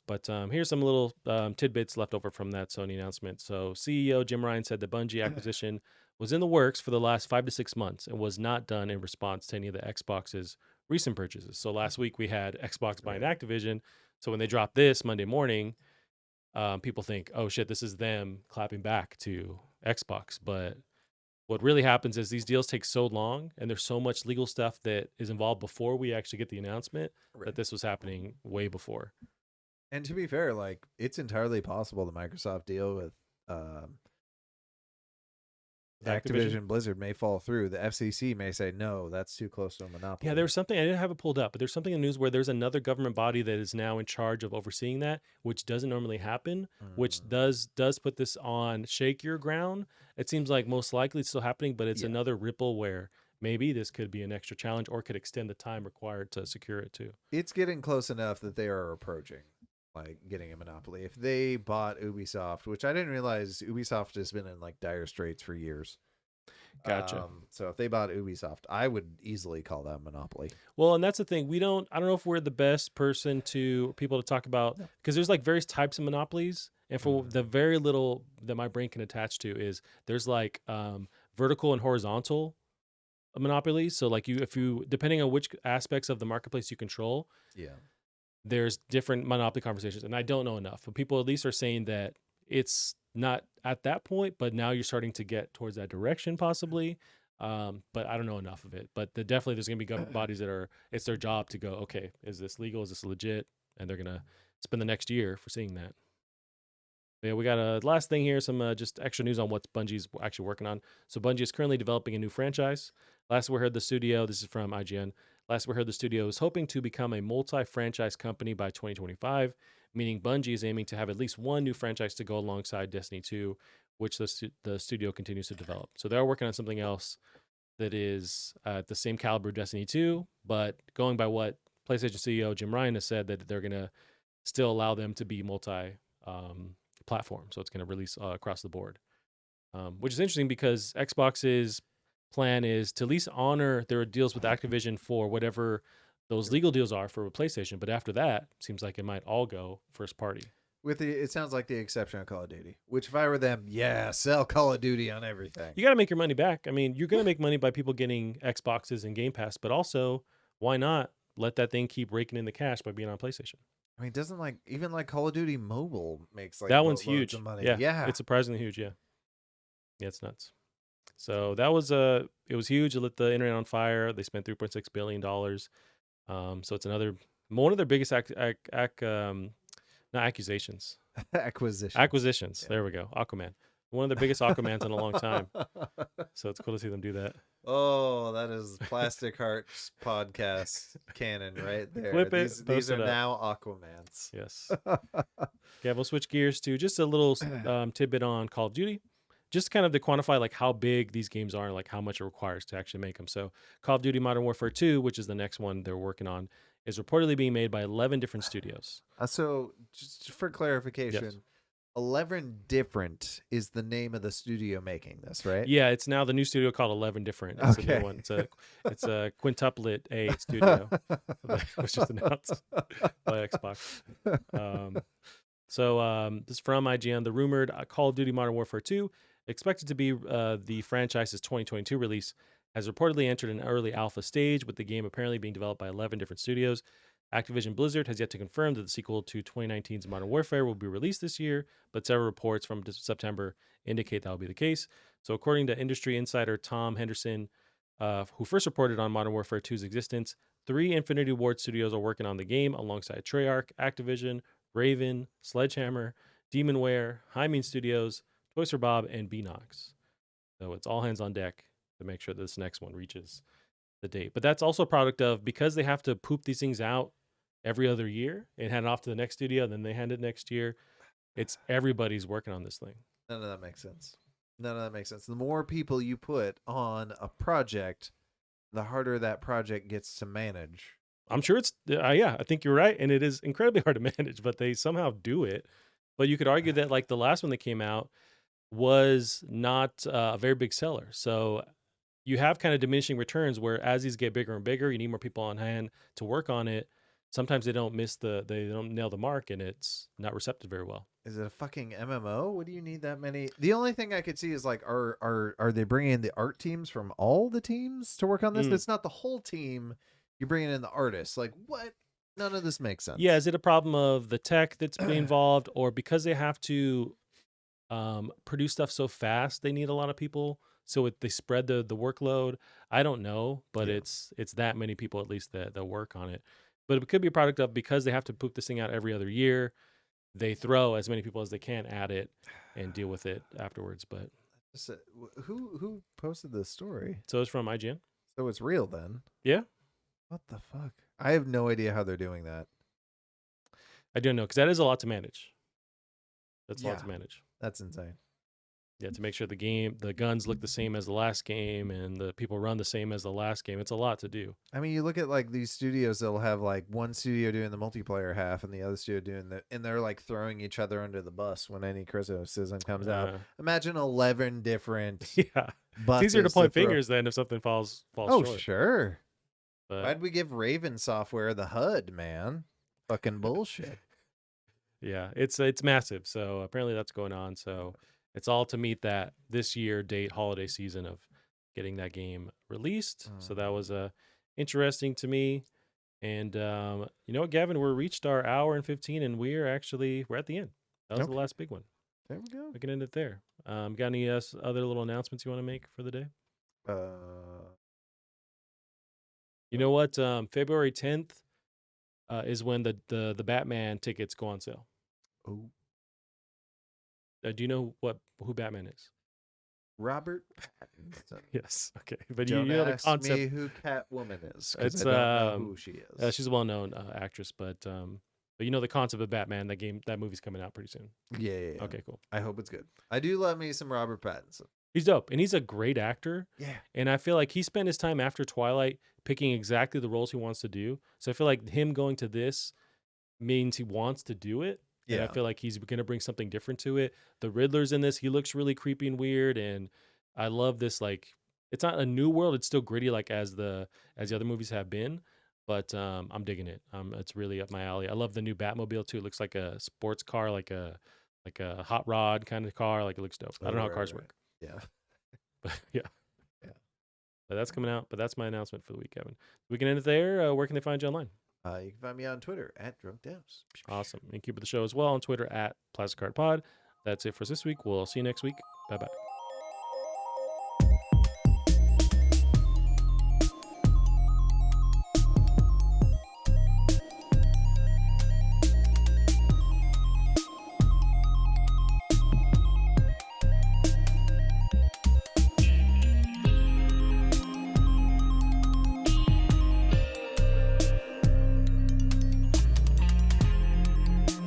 But here's some little tidbits left over from that Sony announcement. So CEO Jim Ryan said the Bungie acquisition was in the works for the last 5 to 6 months and was not done in response to any of the Xbox's recent purchases. So last week we had Xbox buying Activision. So when they dropped this Monday morning, people think, oh shit, this is them clapping back to Xbox. But what really happens is these deals take so long and there's so much legal stuff that is involved before we actually get the announcement that this was happening way before. And to be fair, like it's entirely possible the Microsoft deal with Activision Blizzard may fall through. The FCC may say, no, that's too close to a monopoly. Yeah, there was something, I didn't have it pulled up, but there's something in the news where there's another government body that is now in charge of overseeing that, which doesn't normally happen, which does put this on shakier ground. It seems like most likely it's still happening, but it's another ripple where maybe this could be an extra challenge or could extend the time required to secure it too. It's getting close enough that they are approaching like getting a monopoly. If they bought Ubisoft, which I didn't realize Ubisoft has been in like dire straits for years. Gotcha. So if they bought Ubisoft, I would easily call that a monopoly. Well, and that's the thing. I don't know if we're the best people to talk about, because there's like various types of monopolies. And for the very little that my brain can attach to is there's like vertical and horizontal monopolies. So like if you depending on which aspects of the marketplace you control, there's different monopoly conversations. And I don't know enough, but people at least are saying that it's not at that point, but now you're starting to get towards that direction possibly. But I don't know enough of it. But definitely there's going to be government bodies that it's their job to go, okay, is this legal? Is this legit? And they're going to spend the next year for seeing that. But yeah, we got a last thing here, some just extra news on what Bungie's actually working on. So Bungie is currently developing a new franchise. Last we heard the studio, this is from IGN. Last we heard the studio is hoping to become a multi-franchise company by 2025, meaning Bungie is aiming to have at least one new franchise to go alongside Destiny 2, which the studio continues to develop. So they're working on something else that is at the same caliber of Destiny 2, but going by what PlayStation CEO Jim Ryan has said, that they're going to still allow them to be multi-platform. So it's going to release across the board, which is interesting because Xbox's plan is to at least honor their deals with Activision for whatever those legal deals are for PlayStation. But after that, seems like it might all go first party. It sounds like the exception of Call of Duty, which if I were them, sell Call of Duty on everything. You got to make your money back. I mean, you're going to make money by people getting Xboxes and Game Pass, but also why not let that thing keep raking in the cash by being on PlayStation? I mean, doesn't even Call of Duty Mobile makes like that one's huge. Of money. Yeah, it's surprisingly huge. Yeah, it's nuts. So that was it was huge. It lit the internet on fire. They spent $3.6 billion. So it's one of their biggest not accusations. Acquisitions. Yeah. There we go. Aquaman. One of the biggest Aquamans in a long time. So it's cool to see them do that. Oh, that is Plastic Hearts podcast canon right there. Flip it. These are now Aquamans. Yes. Yeah, we'll switch gears to just a little tidbit on Call of Duty. Just kind of to quantify like how big these games are and like how much it requires to actually make them. So Call of Duty Modern Warfare 2, which is the next one they're working on, is reportedly being made by 11 different studios. So just for clarification, Yes. 11 Different is the name of the studio making this, right? Yeah, it's now the new studio called 11 Different. It's a new one. It's a quintuplet A studio, which was just announced by Xbox. So this is from IGN. The rumored Call of Duty Modern Warfare 2, expected to be the franchise's 2022 release, has reportedly entered an early alpha stage, with the game apparently being developed by 11 different studios. Activision Blizzard has yet to confirm that the sequel to 2019's Modern Warfare will be released this year, but several reports from September indicate that will be the case. So according to industry insider Tom Henderson, who first reported on Modern Warfare 2's existence, 3 Infinity Ward studios are working on the game alongside Treyarch, Activision, Raven, Sledgehammer, Demonware, Hymen Studios, Toys for Bob, and Beanox. So it's all hands on deck to make sure this next one reaches the date. But that's also a product of, because they have to poop these things out every other year and hand it off to the next studio, and then they hand it next year. It's everybody's working on this thing. None of that makes sense. The more people you put on a project, the harder that project gets to manage. I'm sure it's, I think you're right. And it is incredibly hard to manage, but they somehow do it. But you could argue that like the last one that came out was not a very big seller. So you have kind of diminishing returns where as these get bigger and bigger, you need more people on hand to work on it. Sometimes they don't they don't nail the mark, and it's not receptive very well. Is it a fucking MMO? What do you need that many? The only thing I could see is like, are they bringing in the art teams from all the teams to work on this? It's not the whole team. You're bringing in the artists. Like, what? None of this makes sense. Yeah, is it a problem of the tech that's being involved, or because they have to produce stuff so fast, they need a lot of people, so they spread the workload? I don't know, but it's that many people at least that work on it. But it could be a product of, because they have to poop this thing out every other year, they throw as many people as they can at it and deal with it afterwards. But who posted this story? so it's from IGN. So it's real then? Yeah. What the fuck? I have no idea how they're doing that. I don't know, because that is a lot to manage. That's a lot to manage. That's insane. Yeah, to make sure the guns look the same as the last game and the people run the same as the last game. It's a lot to do. I mean, you look at like these studios, they'll have like one studio doing the multiplayer half and the other studio doing and they're like throwing each other under the bus when any criticism comes out. Imagine 11 different Yeah. buses. It's easier to point fingers then if something falls short. short. Sure. But why'd we give Raven Software the HUD, man? Fucking bullshit. yeah, it's massive. So apparently that's going on. So it's all to meet that this year date, holiday season, of getting that game released. So that was interesting to me. And you know what, Gavin, we reached our hour and 15, and we're at the end. That was the last big one. There we go. We can end it there. Got any other little announcements you want to make for the day? You know what? February 10th is when the Batman tickets go on sale. Oh. Do you know who Batman is? Robert Pattinson. Yes. Okay. But Don't you know the ask concept. me who Catwoman is. It's I don't know who she is. she's a well-known actress, but you know the concept of Batman. That movie's coming out pretty soon. Yeah. Okay, cool. I hope it's good. I do love me some Robert Pattinson. He's dope, and he's a great actor. Yeah. And I feel like he spent his time after Twilight picking exactly the roles he wants to do. So I feel like him going to this means he wants to do it. Yeah. And I feel like he's going to bring something different to it. The Riddler's in this. He looks really creepy and weird. And I love this, like, it's not a new world. It's still gritty, like as the other movies have been. But I'm digging it. It's really up my alley. I love the new Batmobile too. It looks like a sports car, like a hot rod kind of car. Like, it looks dope. I don't know how cars work. Yeah. But yeah. But that's coming out. But that's my announcement for the week, Kevin. We can end it there. Where can they find you online? You can find me on Twitter @DrunkDevs. Awesome. And keep with the show as well on Twitter @PlasticCardPod. That's it for this week. We'll see you next week. Bye-bye.